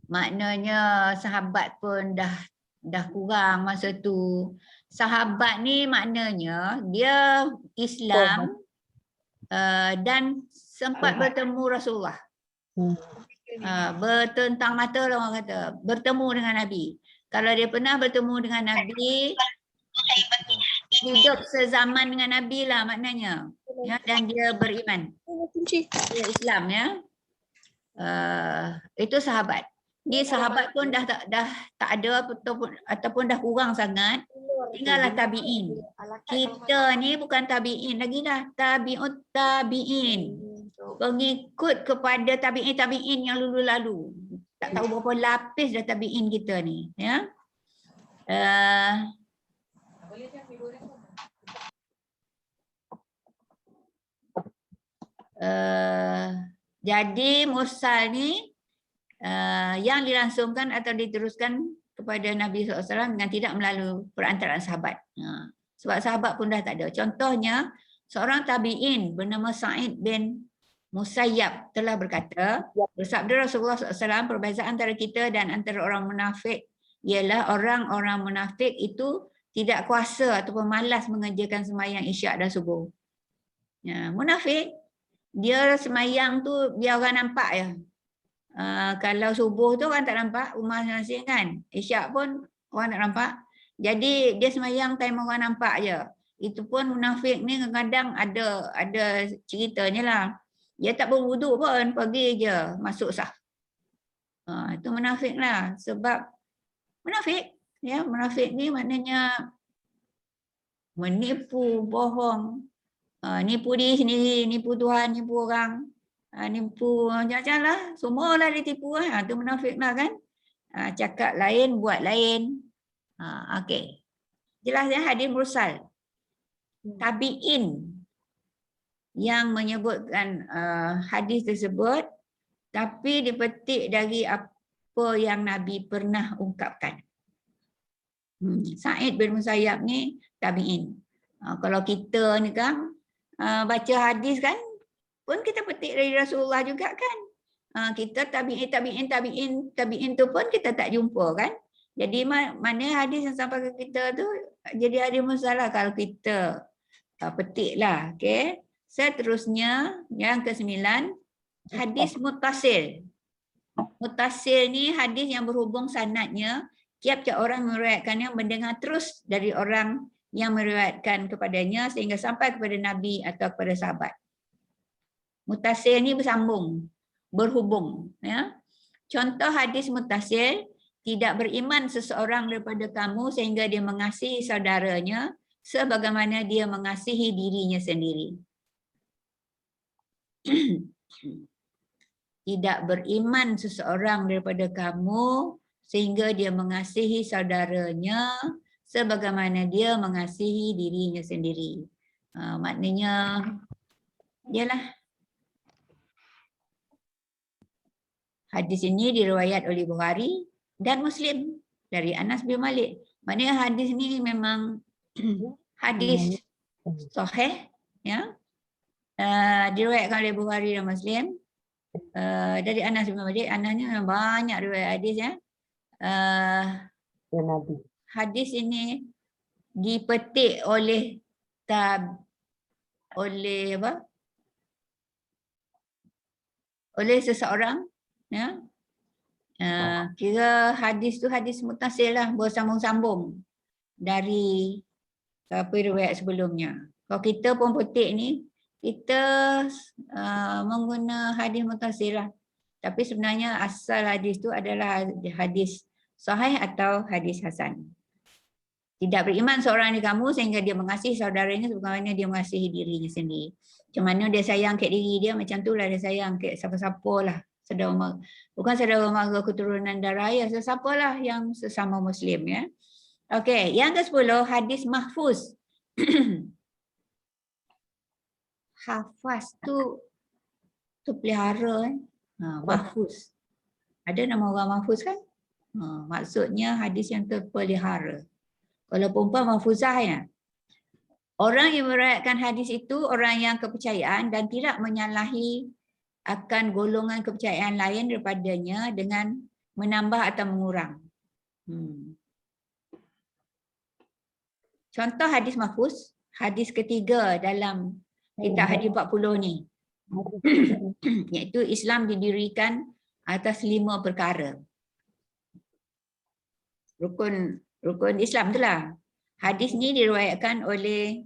A: Maknanya sahabat pun dah kurang masa tu. Sahabat ni maknanya dia Islam dan sempat bertemu Rasulullah. Bertentang mata lah orang kata. Bertemu dengan Nabi. Kalau dia pernah bertemu dengan Nabi, hidup sezaman dengan Nabi lah maknanya. Ya, dan dia beriman. Dia Islam ya. Itu sahabat. Dia sahabat pun dah tak ada ataupun dah kurang sangat. Tinggallah tabi'in. Kita ni bukan tabi'in lagi dah. Tabi'ut tabi'in. Pengikut kepada tabi'in yang lalu-lalu. Tak tahu berapa lapis dah tabi'in kita ni. Ya. Jadi mursal ni yang dilangsungkan atau diteruskan kepada Nabi SAW dengan tidak melalui perantaraan sahabat. Sebab sahabat pun dah tak ada. Contohnya, seorang tabi'in bernama Sa'id bin Musayyab telah berkata, bersabda Rasulullah SAW, perbezaan antara kita dan antara orang munafik ialah orang-orang munafik itu tidak kuasa ataupun malas mengerjakan sembahyang isyak dan subuh. Munafik, dia sembahyang tu biar orang nampak je. Kalau subuh tu orang tak nampak, rumah masing kan. Isyak pun orang tak nampak. Jadi dia sembahyang time orang nampak je. Itu pun munafik ni kadang-kadang ada ceritanya lah. Dia tak berwuduk pun, pergi je masuk sah. Itu munafik lah. Sebab munafik, ya, munafik ni maknanya menipu, bohong. Nipu diri sendiri, nipu Tuhan, nipu orang. Nipu macam-macam lah. Semua lah ditipu lah. Itu munafik lah kan. Cakap lain, buat lain. Okey. Jelas ya hadis mursal. Tabi'in yang menyebutkan hadis tersebut tapi dipetik dari apa yang Nabi pernah ungkapkan. Sa'id bin Musayyab ni tabi'in. Kalau kita ni kan baca hadis kan pun kita petik dari Rasulullah juga kan. Kita tabi'in tu pun kita tak jumpa kan. Jadi mana hadis yang sampai ke kita tu jadi hadis mursal lah kalau kita petik lah. Okay. Seterusnya yang ke-9 hadis muttasil. Muttasil ni hadis yang berhubung sanadnya, tiap-tiap orang meriwayatkannya mendengar terus dari orang yang meriwayatkan kepadanya sehingga sampai kepada Nabi atau kepada sahabat. Muttasil ni bersambung, berhubung. Ya. Contoh hadis muttasil, tidak beriman seseorang daripada kamu sehingga dia mengasihi saudaranya sebagaimana dia mengasihi dirinya sendiri. Tidak beriman seseorang daripada kamu sehingga dia mengasihi saudaranya sebagaimana dia mengasihi dirinya sendiri. Maknanya Dialah. Hadis ini diriwayat oleh Bukhari dan Muslim dari Anas bin Malik. Maknanya hadis ni memang hadis sahih, ya. Diriwayatkan oleh Bukhari dan Muslim dari Anas bin Malik. Anas ni memang banyak riwayat hadis, ya.
C: Ya Nabi.
A: Hadis ini dipetik oleh oleh seseorang, ya. Kira hadis tu hadis mutasil lah, bersambung-sambung dari riwayat sebelumnya. Kalau kita pun petik ni, kita mengguna hadis mutasil lah. Tapi sebenarnya asal hadis tu adalah hadis sahih atau hadis hasan. Tidak beriman seorang di kamu sehingga dia mengasihi saudaranya sebagaimana dia mengasihi dirinya sendiri. Macam mana dia sayang ke diri dia, macam itulah dia sayang ke siapa-siapa lah. Bukan saudara mara keturunan darah ayah, sesiapalah yang sesama Muslim, ya. Okey, yang ke-10 hadis mahfuz. Hafaz tu pelihara, mahfuz. Ada nama orang mahfuz kan? Maksudnya hadis yang terpelihara. Kalau perempuan mahfuzah, ya. Orang yang meriwayatkan hadis itu orang yang kepercayaan dan tidak menyalahi akan golongan kepercayaan lain daripadanya dengan menambah atau mengurang. Contoh hadis mahfuz, hadis ketiga dalam kitab hadis 40 ni. Iaitu Islam didirikan atas 5 perkara. Rukun Islam itulah. Hadis ni diriwayatkan oleh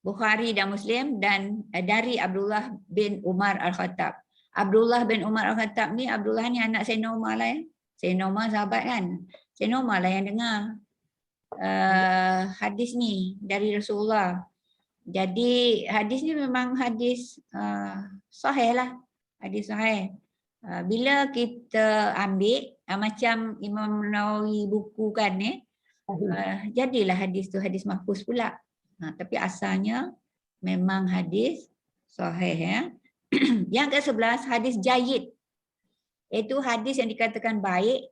A: Bukhari dan Muslim dan dari Abdullah bin Umar Al-Khattab. Abdullah bin Umar Al-Khattab ni, Abdullah ni anak Sayyidina Umar lah, ya. Sayyidina Umar sahabat kan. Sayyidina Umar lah yang dengar hadis ni dari Rasulullah. Jadi hadis ni memang hadis sahih lah. Hadis sahih. Bila kita ambil macam Imam Nawawi bukukan ni, jadilah hadis tu hadis mahfuz pula. Tapi asalnya memang hadis sahih, ya. Yang ke-11 hadis jayyid. Iaitu hadis yang dikatakan baik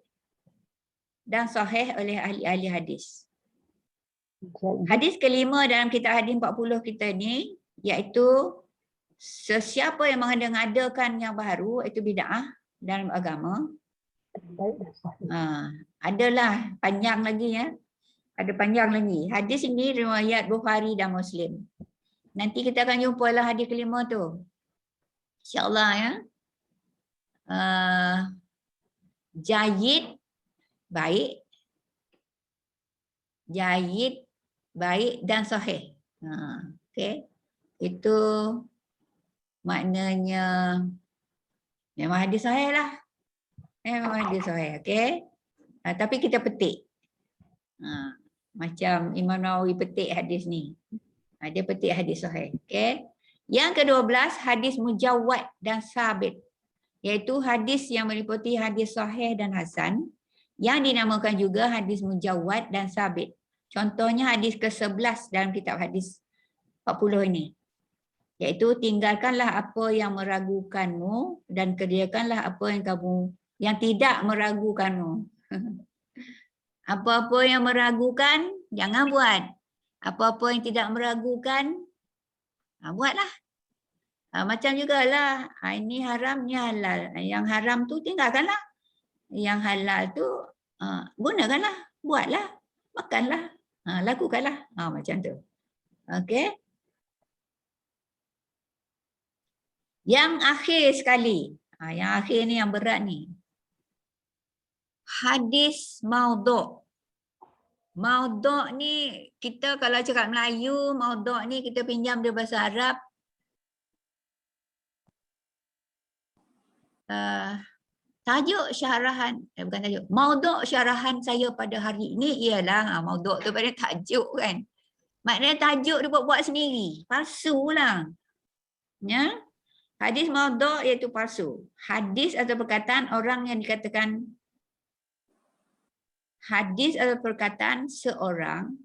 A: dan sahih oleh ahli-ahli hadis. Hadis kelima dalam kitab hadis 40 kita ni iaitu sesiapa yang mengada-ngadakan yang baru itu bid'ah dalam agama. Adalah panjang lagi, ya. Ada panjang lagi. Hadis ini riwayat Bukhari dan Muslim. Nanti kita akan jumpa lah hadis kelima tu. InsyaAllah, ya. Jayyid, baik. Jayyid, baik dan sahih. Okay. Itu maknanya memang hadis sahih lah. Memang hadis sahih. Okay. Tapi kita petik. Macam Imam Nawawi petik hadis ni. Dia petik hadis sahih. Okay. Yang ke-12 hadis mujawwad dan sabit. Iaitu hadis yang meliputi hadis sahih dan hasan. Yang dinamakan juga hadis mujawwad dan sabit. Contohnya hadis ke-11 dalam kitab hadis 40 ini. Iaitu tinggalkanlah apa yang meragukanmu dan kerjakanlah apa yang tidak meragukanmu. Apa-apa yang meragukan, jangan buat. Apa-apa yang tidak meragukan, buatlah. Macam jugalah, ini haram, ini halal. Yang haram tu tinggalkanlah. Yang halal tu gunakanlah, buatlah, makanlah, lakukanlah. Macam tu. Okey. Yang akhir sekali. Yang akhir ni yang berat ni. Hadis maudhu'. Maudhu' ni kita kalau cakap Melayu, maudhu' ni kita pinjam dia bahasa Arab. Tajuk syarahan, bukan tajuk. Maudhu' syarahan saya pada hari ini ialah maudhu' tu pada tajuk kan. Maknanya tajuk dia buat sendiri. Palsu lah. Ya. Hadis maudhu' iaitu palsu. Hadis atau perkataan orang yang dikatakan hadis atau perkataan seorang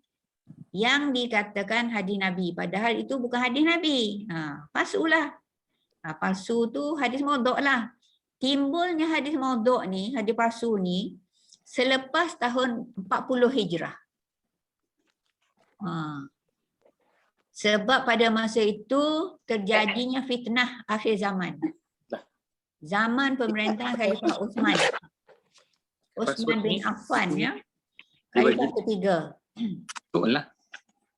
A: yang dikatakan hadis Nabi. Padahal itu bukan hadis Nabi. Palsu lah. Palsu tu hadis maudhu' lah. Timbulnya hadis maudhu' ni, hadis palsu ni, selepas tahun 40 Hijrah. Sebab pada masa itu terjadinya fitnah akhir zaman. Zaman pemerintahan Khalifah Uthman. Uthman bin Affan, ya. Khalifah ketiga.
E: Betul lah.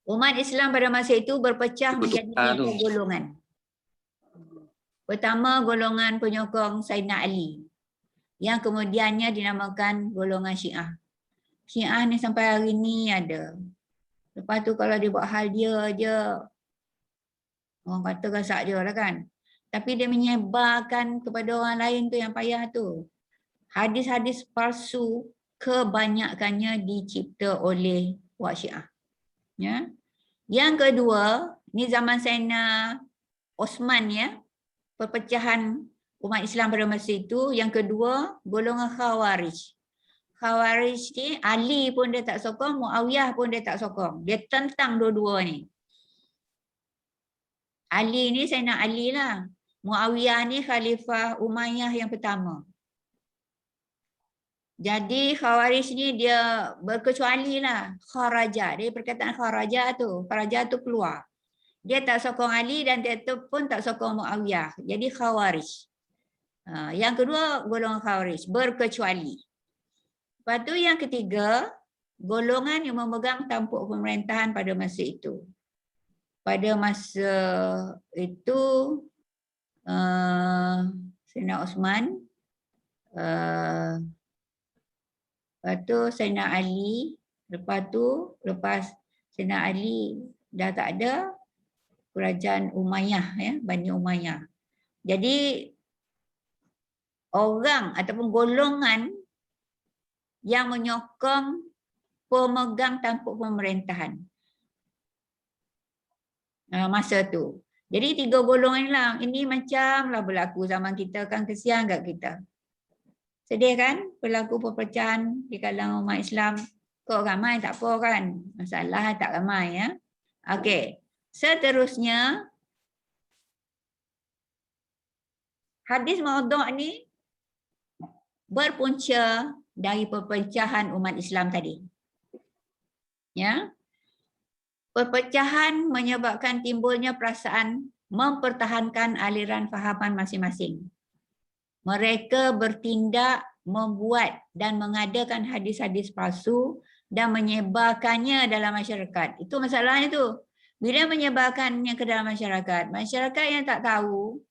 A: Umat Islam pada masa itu berpecah menjadi 3 golongan. Pertama, golongan penyokong Sayyidina Ali, yang kemudiannya dinamakan golongan Syiah. Syiah ni sampai hari ni ada. Lepas tu kalau dia buat hal dia je, orang kata gasak dia lah kan. Tapi dia menyebarkan kepada orang lain tu yang payah tu. Hadis-hadis palsu kebanyakannya dicipta oleh Wak Syiah. Ya. Yang kedua, ni zaman Sayyidina Osman, ya. Perpecahan umat Islam pada masa itu. Yang kedua, golongan Khawarij. Khawarij ni Ali pun dia tak sokong, Muawiyah pun dia tak sokong. Dia tentang dua-dua ni. Ali ni Sayyidina Ali lah. Muawiyah ni Khalifah Umayyah yang pertama. Jadi Khawarij ni dia berkecuali lah. Kharaja. Dia perkataan Kharaja tu keluar. Dia tak sokong Ali dan dia tu pun tak sokong Muawiyah. Jadi Khawarij. Yang kedua, golongan Khawarij. Berkecuali. Lepas tu yang ketiga, golongan yang memegang tampuk pemerintahan pada masa itu. Pada masa itu, Sayyidina Osman, lepas tu Sayyidina Ali, lepas Sayyidina Ali dah tak ada, kerajaan Umayyah, ya, Bani Umayyah. Jadi orang ataupun golongan yang menyokong pemegang tampuk pemerintahan masa tu. Jadi 3 golongan lah. Ini macam lah berlaku zaman kita kan, kesian kat kita. Sedih kan berlaku perpecahan di kalangan umat Islam. Kok ramai tak apa kan? Masalah tak ramai, ya. Okey. Seterusnya, hadis maudhu' ni berpunca dari perpecahan umat Islam tadi. Ya. Perpecahan menyebabkan timbulnya perasaan mempertahankan aliran fahaman masing-masing. Mereka bertindak, membuat dan mengadakan hadis-hadis palsu dan menyebarkannya dalam masyarakat. Itu masalahnya tu. Bila menyebarkannya ke dalam masyarakat, masyarakat yang tak tahu,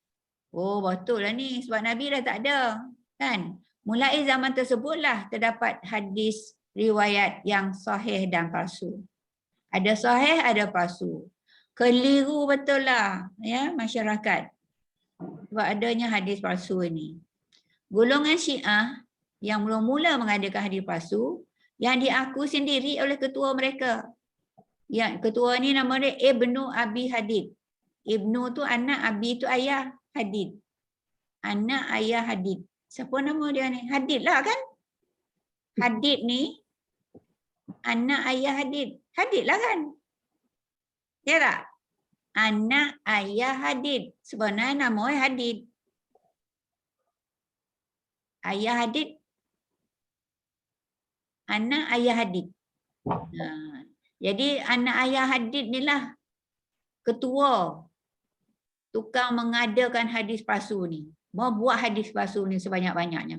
A: oh betul lah ni sebab Nabi dah tak ada. Kan? Mulai zaman tersebutlah terdapat hadis riwayat yang sahih dan palsu. Ada sahih, ada palsu. Keliru betul lah, ya, masyarakat. Sebab adanya hadis palsu ini. Golongan Syiah yang mula-mula mengadakan hadis palsu yang diaku sendiri oleh ketua mereka. Yang ketua ni nama dia Ibnu Abi Hadid. Ibnu tu anak, Abi tu ayah, Hadid. Anak ayah Hadid. Siapa nama dia ni? Hadid lah kan? Hadid ni anak ayah Hadid. Hadid lah kan? Ya tak? Anak ayah Hadid. Sebenarnya nama dia Hadid. Ayah Hadid. Anak ayah Hadid. Jadi anak ayah Hadid ni lah ketua tukang mengadakan hadis palsu ni. Membuat hadis palsu ni sebanyak-banyaknya.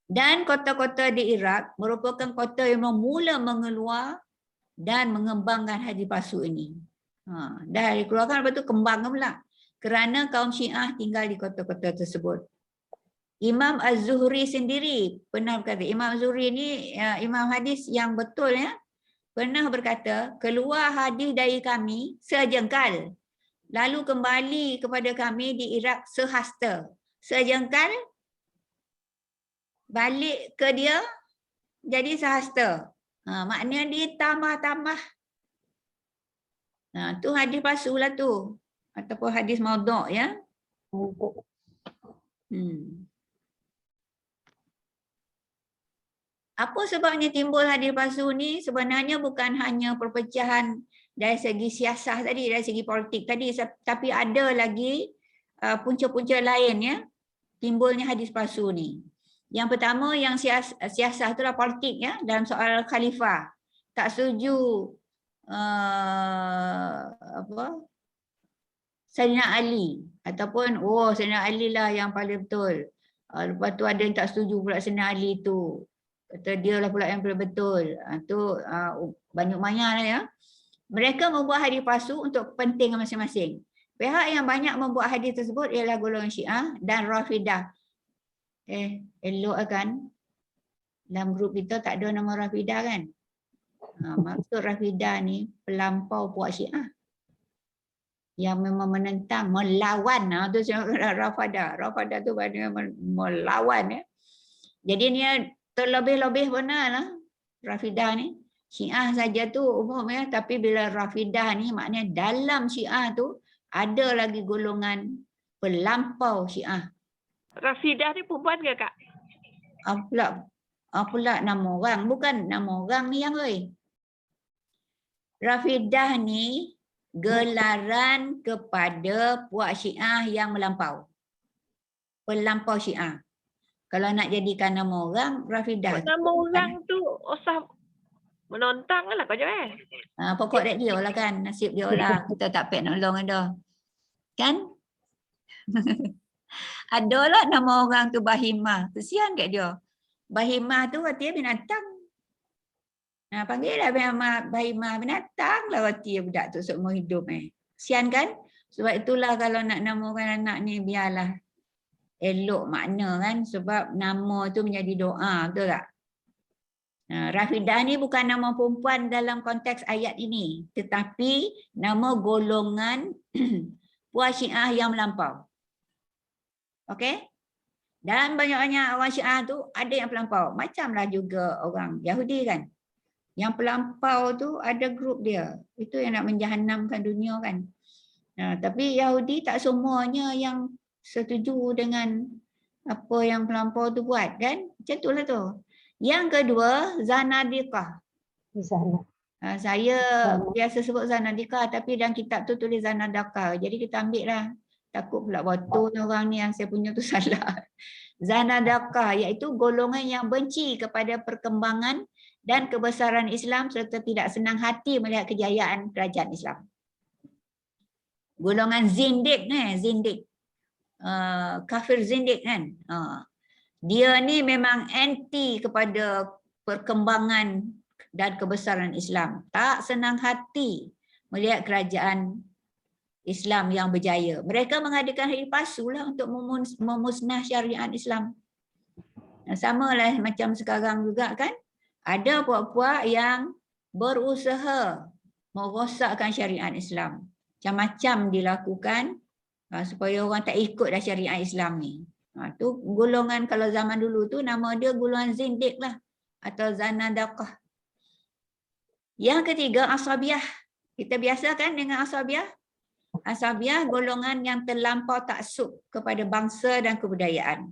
A: Dan kota-kota di Iraq merupakan kota yang mula mengeluar dan mengembangkan hadis palsu ini. Dah dikeluarkan, lepas tu kembang pula. Kerana kaum Syiah tinggal di kota-kota tersebut. Imam Az-Zuhri sendiri pernah berkata, Imam Az-Zuhri ni imam hadis yang betul, ya. Pernah berkata, keluar hadis dari kami sejengkal. Lalu kembali kepada kami di Iraq sehasta. Sejengkal, balik ke dia jadi sehasta. Maknanya dia tambah-tambah. Tu hadis palsu lah tu. Ataupun hadis maudhu', ya. Apa sebabnya timbul hadis palsu ni? Sebenarnya bukan hanya perpecahan dari segi siasah tadi, dari segi politik tadi, tapi ada lagi punca-punca lain ya, timbulnya hadis palsu ni. Yang pertama yang siasah itulah politik ya, dalam soal khalifah. Tak setuju Sayyidina Ali ataupun Sayyidina Ali lah yang paling betul. Lepas tu ada yang tak setuju pula Sayyidina Ali tu. Kata dia lah pula yang paling betul. Tu banyak maya lah ya. Mereka membuat hadis palsu untuk kepentingan masing-masing. Pihak yang banyak membuat hadis tersebut ialah golongan Syiah dan Rafidah. Elok kan? Dalam grup kita tak ada nama Rafidah kan? Maksud Rafidah ni pelampau puak Syiah. Yang memang menentang, melawan. Tu Rafidah. Rafidah tu maknanya melawan ya. Jadi ni terlebih-lebih benarlah Rafidah ni. Syiah saja tu umum ya, tapi bila Rafidah ni maknanya dalam Syiah tu ada lagi golongan pelampau Syiah.
E: Rafidah ni perempuan ke Kak?
A: Pula nama orang, bukan nama orang ni yang Rafidah ni gelaran kepada puak Syiah yang melampau. Pelampau Syiah. Kalau nak jadikan nama orang, Rafidah.
E: Nama orang tu usah menentang lah kau jangan.
A: Pokok dia lah kan, nasib dia lah. Kita tak payah nolong ada. Kan? Adalah nama orang tu Bahimah. Kesian kat dia. Bahimah tu artinya binatang. Panggil lah Bahimah binatang lah artinya budak tu seumur hidup. Kesian kan? Sebab itulah kalau nak namakan anak ni biarlah elok makna kan. Sebab nama tu menjadi doa. Betul tak? Rafidah ni bukan nama perempuan dalam konteks ayat ini. Tetapi nama golongan puak Syiah yang melampau. Okey? Dan banyak-banyak orang Syiah tu ada yang pelampau. Macamlah juga orang Yahudi kan. Yang pelampau tu ada grup dia. Itu yang nak menjahanamkan dunia kan. Tapi Yahudi tak semuanya yang setuju dengan apa yang pelampau tu buat kan. Macam itulah tu. Yang kedua, Zanadiqah. Saya biasa sebut Zanadiqah tapi dalam kitab tu tulis Zanadaqah. Jadi kita ambil lah. Takut pula betul orang ni yang saya punya tu salah. Zanadaqah iaitu golongan yang benci kepada perkembangan dan kebesaran Islam serta tidak senang hati melihat kejayaan kerajaan Islam. Golongan zindik ni, zindik. Kafir zindik kan. Dia ni memang anti kepada perkembangan dan kebesaran Islam. Tak senang hati melihat kerajaan Islam yang berjaya. Mereka mengadakan hadis palsu lah untuk memusnah syariat Islam. Sama lah macam sekarang juga kan. Ada puak-puak yang berusaha merosakkan syariat Islam. Macam-macam dilakukan supaya orang tak ikut dah syariat Islam ni. Tu golongan kalau zaman dulu tu nama dia golongan zindik lah. Atau Zanadaqah. Yang ketiga Asabiyah. Kita biasa kan dengan Asabiyah? Asabiyah golongan yang terlampau taksub kepada bangsa dan kebudayaan.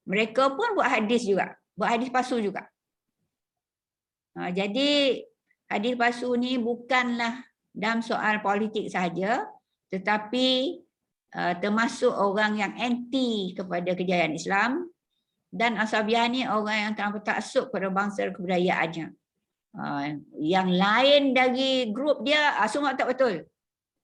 A: Mereka pun buat hadis juga. Buat hadis palsu juga. Jadi hadis palsu ni bukanlah dalam soal politik sahaja. Tetapi termasuk orang yang anti kepada kejayaan Islam. Dan Asabiyah ni orang yang terlampau taksub kepada bangsa dan kebudayaannya. Yang lain dari grup dia semua tak betul.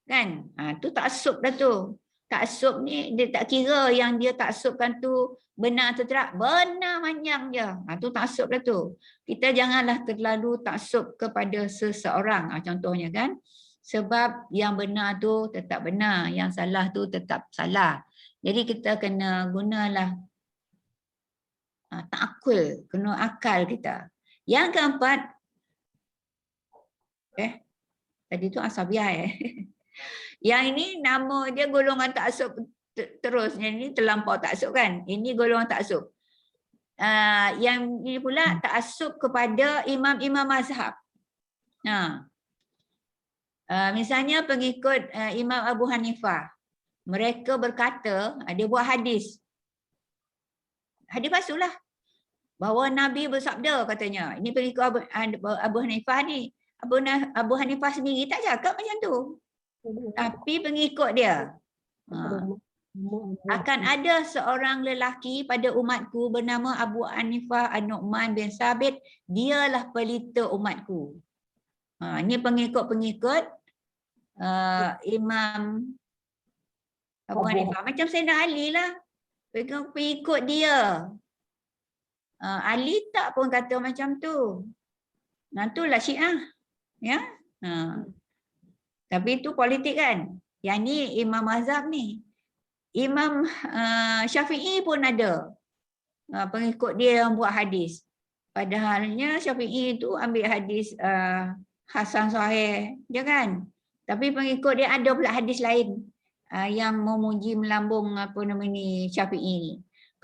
A: Kan? Tu taksub dah tu. Taksub ni dia tak kira yang dia taksubkan tu benar atau tidak. Benar manjang je. Tu taksub dah tu. Kita janganlah terlalu taksub kepada seseorang. Contohnya kan. Sebab yang benar tu tetap benar. Yang salah tu tetap salah. Jadi kita kena gunalah ta'akul. Kena akal kita. Yang keempat. Tadi tu Asabiyah Yang ini nama dia golongan taksub terus. Yang ini terlampau taksub kan. Ini golongan taksub. Yang ini pula taksub kepada imam-imam mazhab. Misalnya pengikut Imam Abu Hanifah. Mereka berkata, dia buat hadis. Hadis palsu lah. bahawa Nabi bersabda katanya. Ini pengikut Abu Hanifah ni. Abu Hanifah sendiri tak cakap macam tu. Tapi pengikut dia. Akan ada seorang lelaki pada umatku bernama Abu Hanifah An-Nu'man bin Sabit. Dialah pelita umatku. Ini pengikut-pengikut Imam Abu Hanifah. Macam Sayyidina Ali lah. Pengikut dia. Ali tak pun kata macam tu. Itulah Syiah. Ya. Tapi itu politik kan. Yang ni Imam Mazhab ni. Imam Syafi'i pun ada pengikut dia yang buat hadis. Padahalnya Syafi'i itu ambil hadis Hasan Sahih je kan. Tapi pengikut dia ada pula hadis lain yang memuji melambung apa nama ni Syafi'i ni.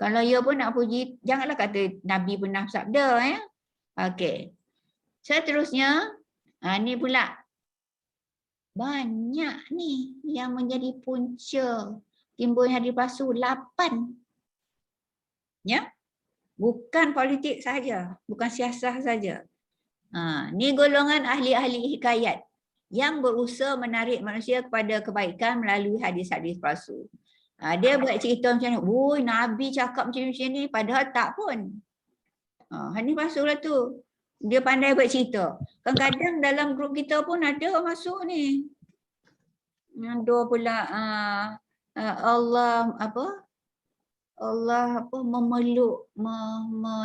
A: Kalau ia pun nak puji, janganlah kata Nabi pernah sabda ya. Okey. Seterusnya ni pula banyak ni yang menjadi punca timbulnya hadis palsu 8. Ya. Bukan politik saja, bukan siasah saja. Ni golongan ahli-ahli hikayat yang berusaha menarik manusia kepada kebaikan melalui hadis-hadis palsu. Dia buat cerita macam ni, "Woi, Nabi cakap macam ni," padahal tak pun. Hadis palsu lah tu. Dia pandai buat cerita. Kadang-kadang dalam grup kita pun ada masuk ni. Ada pula Allah memeluk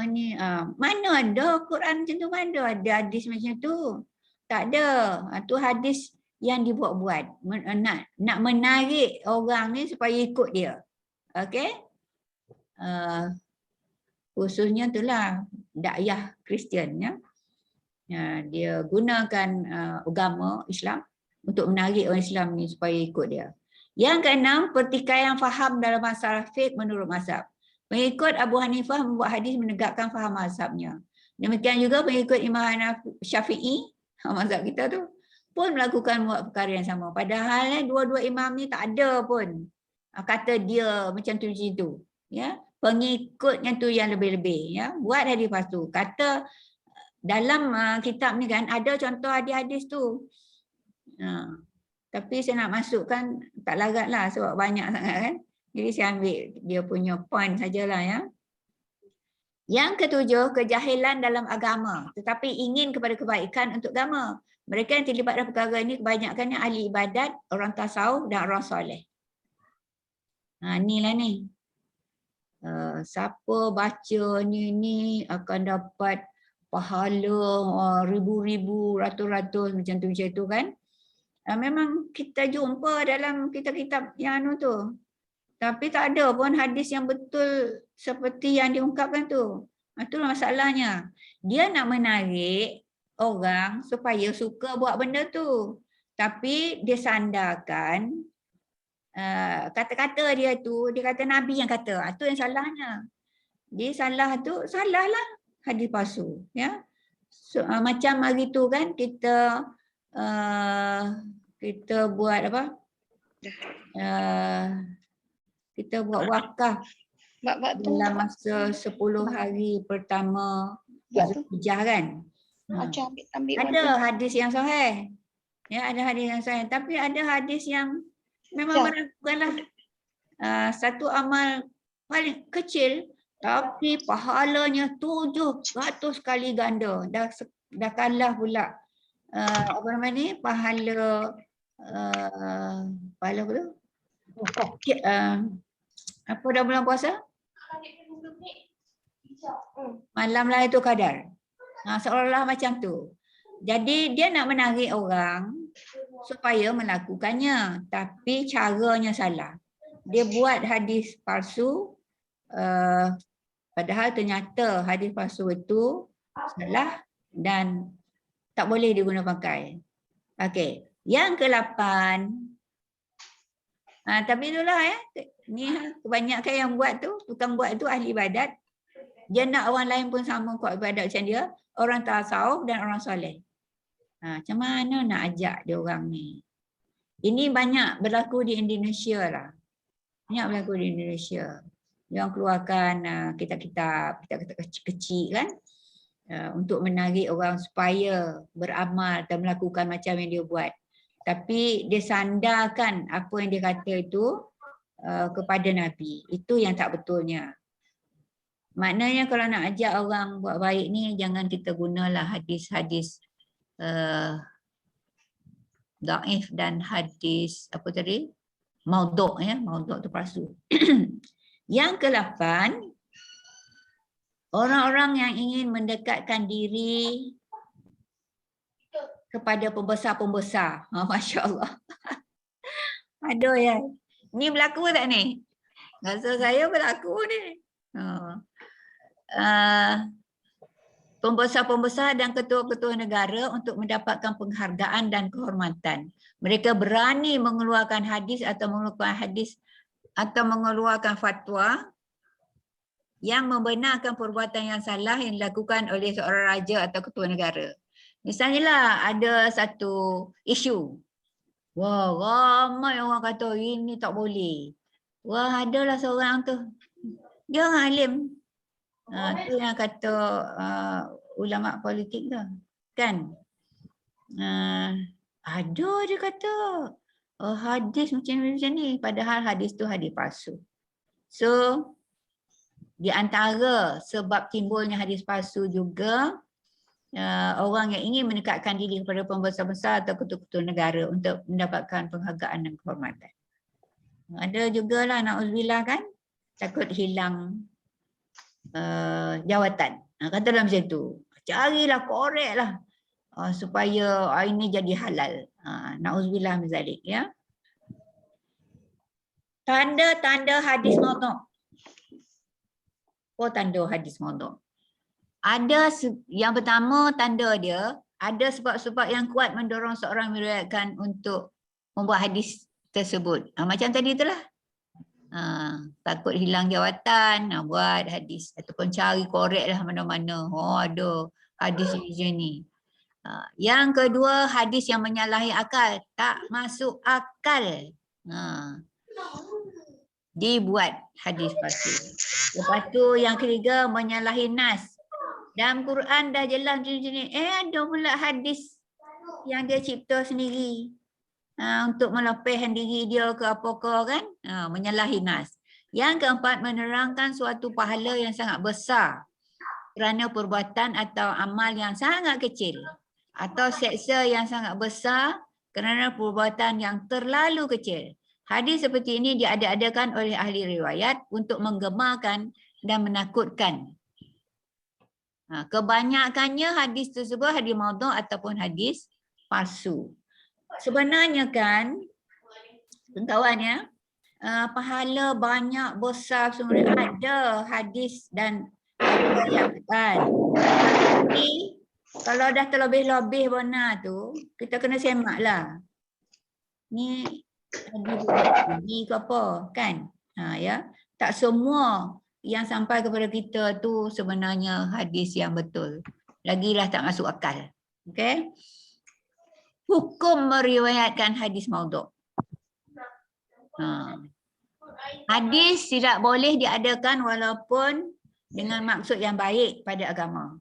A: ni mana ada Quran macam tu, mana ada hadis macam tu. Tak ada. Tu hadis yang dibuat-buat nak menarik orang ni supaya ikut dia. Okey? Khususnya itulah dakwah Kristian ya. Dia gunakan agama Islam untuk menarik orang Islam ni supaya ikut dia. Yang keenam, pertikaian faham dalam masalah fiqh menurut mazhab. Pengikut Abu Hanifah membuat hadis menegakkan faham mazhabnya. Demikian juga pengikut Imam Syafi'i, mazhab kita tu, pun melakukan buat perkara yang sama. Padahal dua-dua imam ni tak ada pun kata dia macam tu macam tu. Ya, pengikutnya tu yang lebih-lebih ya, buat hadis palsu. Kata dalam kitab ni kan ada contoh hadis-hadis tu. Tapi saya nak masukkan tak larat lah sebab banyak sangat kan. Jadi saya ambil dia punya point sajalah ya. Yang ketujuh, kejahilan dalam agama tetapi ingin kepada kebaikan untuk agama. Mereka yang terlibat dalam perkara ini kebanyakannya ahli ibadat, orang tasawuf dan orang soleh. Inilah ni. Siapa baca ni akan dapat pahala ribu-ribu, ratus-ratus macam tu kan. Memang kita jumpa dalam kitab-kitab yang tu. Tapi tak ada pun hadis yang betul seperti yang diungkapkan tu. Itulah masalahnya. Dia nak menarik orang supaya suka buat benda tu. Tapi dia sandarkan kata-kata dia tu, dia kata Nabi yang kata. Itu yang salahnya. Dia salah tu, salahlah hadis palsu. Ya? Macam hari tu kan kita buat apa? Kita buat wakaf dalam masa 10 hari pertama Zulhijjah kan. Ada hadis yang sahih. Ya, ada hadis yang sahih. Tapi ada hadis yang memang meragukanlah. Satu amal paling kecil tapi pahalanya 700 kali ganda. Dah kalah pula apa nama ni, pahala apa tu? Apa dah bulan puasa? Malam Lailatul Qadar. Seolah-olah macam tu. Jadi dia nak menarik orang supaya melakukannya, tapi caranya salah. Dia buat hadis palsu, padahal ternyata hadis palsu itu salah dan tak boleh diguna pakai. Okey. Yang ke-8. Tapi itulah ya. Ni kebanyakan yang buat tu, bukan buat tu ahli ibadat. Dia nak orang lain pun sama kuat ibadat macam dia. Orang tasawuf dan orang soleh. Macam mana nak ajak dia orang ni? Ini banyak berlaku di Indonesia lah. Banyak berlaku di Indonesia. Yang keluarkan kitab-kitab kecil-kecil kan, untuk menarik orang supaya beramal dan melakukan macam yang dia buat. Tapi dia sandarkan apa yang dia kata itu kepada Nabi. Itu yang tak betulnya. Maknanya kalau nak ajak orang buat baik ni, jangan kita gunalah hadis-hadis dhaif dan hadis apa tadi? Maudhu' ya, maudhu' tu palsu. Yang ke-8, orang-orang yang ingin mendekatkan diri kepada pembesar-pembesar. Masya Allah. Aduh ya. Ni berlaku tak ni? Rasa saya berlaku ni. Pembesar-pembesar dan ketua-ketua negara untuk mendapatkan penghargaan dan kehormatan. Mereka berani mengeluarkan hadis atau mengeluarkan fatwa yang membenarkan perbuatan yang salah yang dilakukan oleh seorang raja atau ketua negara. Misalnya lah ada satu isu. Wah, ramai orang kata ini tak boleh. Wah, adalah seorang tu. Dia orang alim. Tu yang kata ulama politik tu. Kan? Ada dia kata hadis macam ni. Padahal hadis tu hadis palsu. So, di antara sebab timbulnya hadis palsu juga orang yang ingin mendekatkan diri kepada pembesar-besar atau ketua-ketua negara untuk mendapatkan penghargaan dan kehormatan. Ada jugalah na'udzubillah kan, takut hilang jawatan. Katalah macam tu. Carilah, koreklah supaya ini jadi halal. Na'udzubillah min zalik ya. Tanda-tanda hadis maudhu'. Oh, tanda hadis maudhu'. Ada yang pertama tanda dia, ada sebab-sebab yang kuat mendorong seorang meriwayatkan untuk membuat hadis tersebut. Macam tadi itulah. Takut hilang jawatan, buat hadis ataupun cari korek lah mana-mana. Oh, ada hadis macam ni. Yang kedua, hadis yang menyalahi akal, tak masuk akal. Dibuat hadis palsu. Lepas tu yang ketiga, menyalahi nas. Dalam Quran dah jelas macam ni. Ada pula hadis yang dia cipta sendiri. Untuk melepaskan diri dia ke apakah kan. Menyalahi nas. Yang keempat, menerangkan suatu pahala yang sangat besar kerana perbuatan atau amal yang sangat kecil. Atau seksa yang sangat besar kerana perbuatan yang terlalu kecil. Hadis seperti ini diada-adakan oleh ahli riwayat untuk menggemarkan dan menakutkan. Kebanyakannya hadis tersebut hadis maudhu' ataupun hadis palsu. Sebenarnya kan, kawan ya, pahala banyak besar sebenarnya ada hadis dan riwayat. Tapi kalau dah terlebih-lebih benar tu, kita kena semak lah. Ni hadis ke apa kan? Ya, tak semua yang sampai kepada kita tu sebenarnya hadis yang betul. Lagilah tak masuk akal. Okey. Hukum meriwayatkan hadis maudhu'. Hadis tidak boleh diadakan walaupun dengan maksud yang baik pada agama.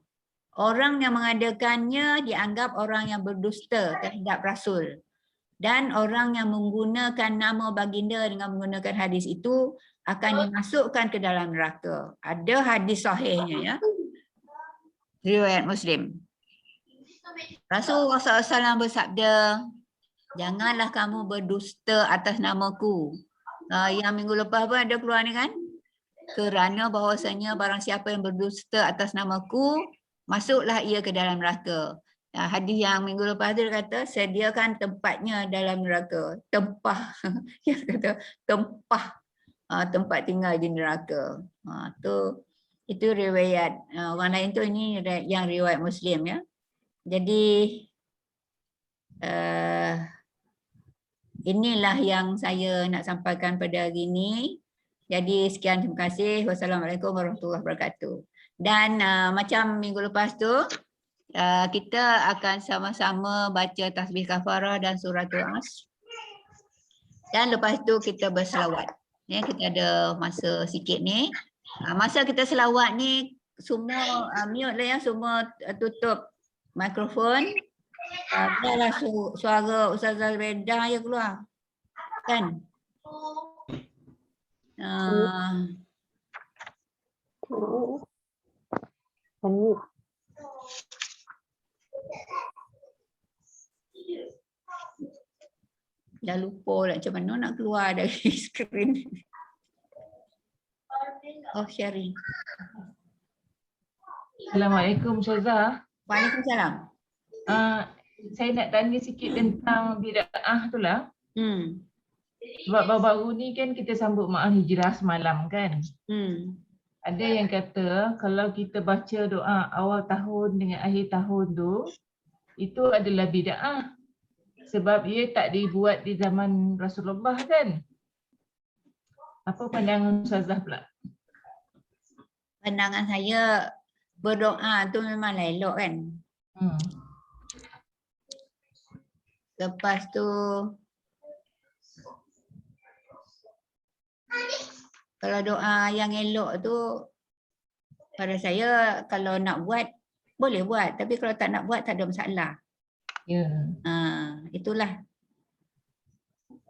A: Orang yang mengadakannya dianggap orang yang berdusta terhadap Rasul. Dan orang yang menggunakan nama baginda dengan menggunakan hadis itu akan dimasukkan ke dalam neraka. Ada hadis sahihnya ya. Riwayat Muslim. Rasulullah SAW bersabda, janganlah kamu berdusta atas namaku. Yang minggu lepas pun ada keluar ni kan? Kerana bahawasanya barang siapa yang berdusta atas namaku, masuklah ia ke dalam neraka. Hadis yang minggu lepas tu dia kata, sediakan tempatnya dalam neraka. Tempah. Dia kata, tempah. Tempat tinggal di neraka. Itu riwayat orang lain tu, ini yang riwayat Muslim ya. Jadi inilah yang saya nak sampaikan pada hari ini. Jadi sekian, terima kasih. Wassalamualaikum warahmatullahi wabarakatuh. Dan macam minggu lepas tu, kita akan sama-sama baca tasbih kafarah dan suratul Asr. Dan lepas tu kita berselawat. Ya, kita ada masa sikit ni. Masa kita selawat ni semua mute lah ya, semua tutup mikrofon. Biarlah suara Ustazah Bedah je keluar. Kan?
C: Unmute.
A: Dah lupa lah macam mana nak keluar dari skrin. Oh, sharing.
F: Assalamualaikum Ustazah.
A: Waalaikumsalam.
F: Saya nak tanya sikit tentang bid'ah tu lah. Sebab baru-baru ni kan kita sambut Maah Hijrah semalam kan. Ada yang kata kalau kita baca doa awal tahun dengan akhir tahun tu, itu adalah bid'ah. Sebab ia tak dibuat di zaman Rasulullah kan. Apa pandangan Ustazah pula?
A: Pandangan saya berdoa tu memang elok kan. Lepas tu kalau doa yang elok tu pada saya kalau nak buat boleh buat, tapi kalau tak nak buat tak ada masalah.
F: Ya.
A: Itulah.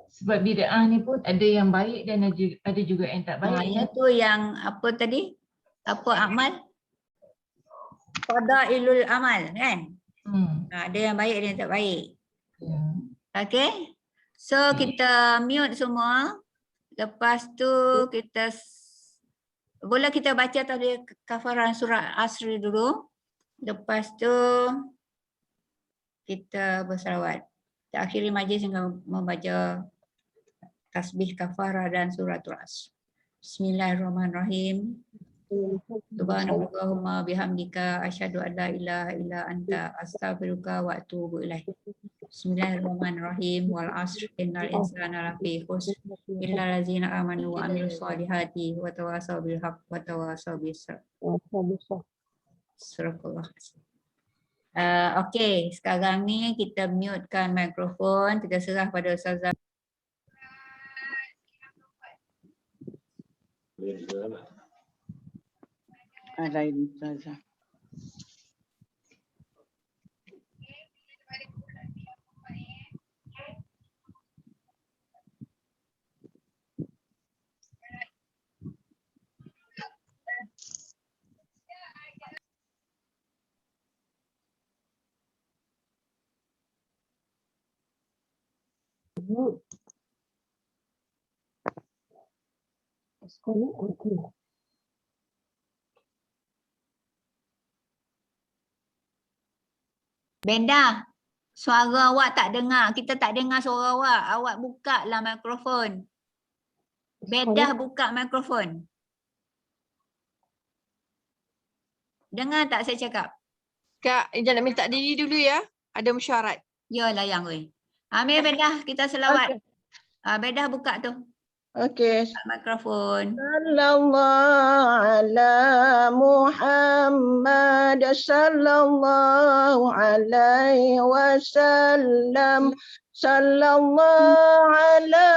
F: Sebab bid'ah ni pun ada yang baik dan ada juga yang tak baik.
A: Itu yang apa tadi? Apa amal? Fadailul amal kan? Ada yang baik, ada yang tak baik. Okay. So kita mute semua. Lepas tu kita boleh kita baca tadi kafaran surah Asri dulu. Lepas tu kita berselawat. Kita akhiri majlis dengan membaca tasbih kafarah dan suratul Asr. Bismillahirrahmanirrahim. Subhanallahumma bihamdika asyhadu an la ilaha illa anta astaghfiruka wa atubu ilaik. Bismillahirrahmanirrahim. Wal 'asr innal insana lafi khusr illa allazina amanu wa amilus solihati wa tawasaw bil haqq wa tawasaw bis sabr. Okey, sekarang ni kita mutekan mikrofon, kita serah pada Ustazah.
G: Lain Ustazah.
A: Benda, suara awak tak dengar. Kita tak dengar suara awak. Awak buka lah mikrofon. Bedah buka mikrofon. Dengar tak saya cakap?
D: Kak, jangan minta diri dulu ya. Ada mesyuarat.
A: Ya layang weh. Ambil Bedah, kita selawat. Bedah buka tu.
G: Okey.
A: Mikrofon.
G: Sallallahu ala Muhammad sallallahu alaihi wasallam. Sallallahu ala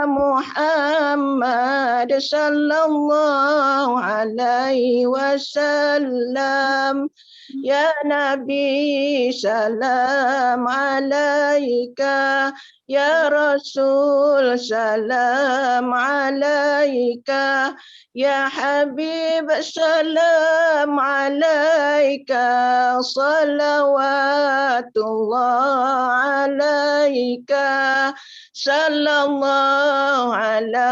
G: Muhammad sallallahu alaihi wasallam. Ya Nabi salam alaika. Ya Rasul salam alaika. Ya Habib salam alaika. Salawatullah alaika. Sallallahu ala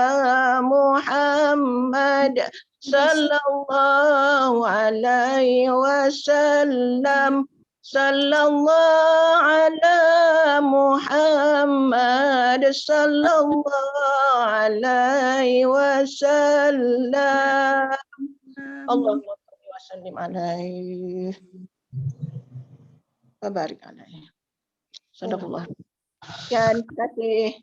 G: Muhammad sallallahu alaihi wasallam. Sallallahu ala Muhammad sallallahu alaihi wasallam. Allahumma shalli wa sallim alaihi wa barik alaihi. Sadaqallah. Sekian, terima kasih.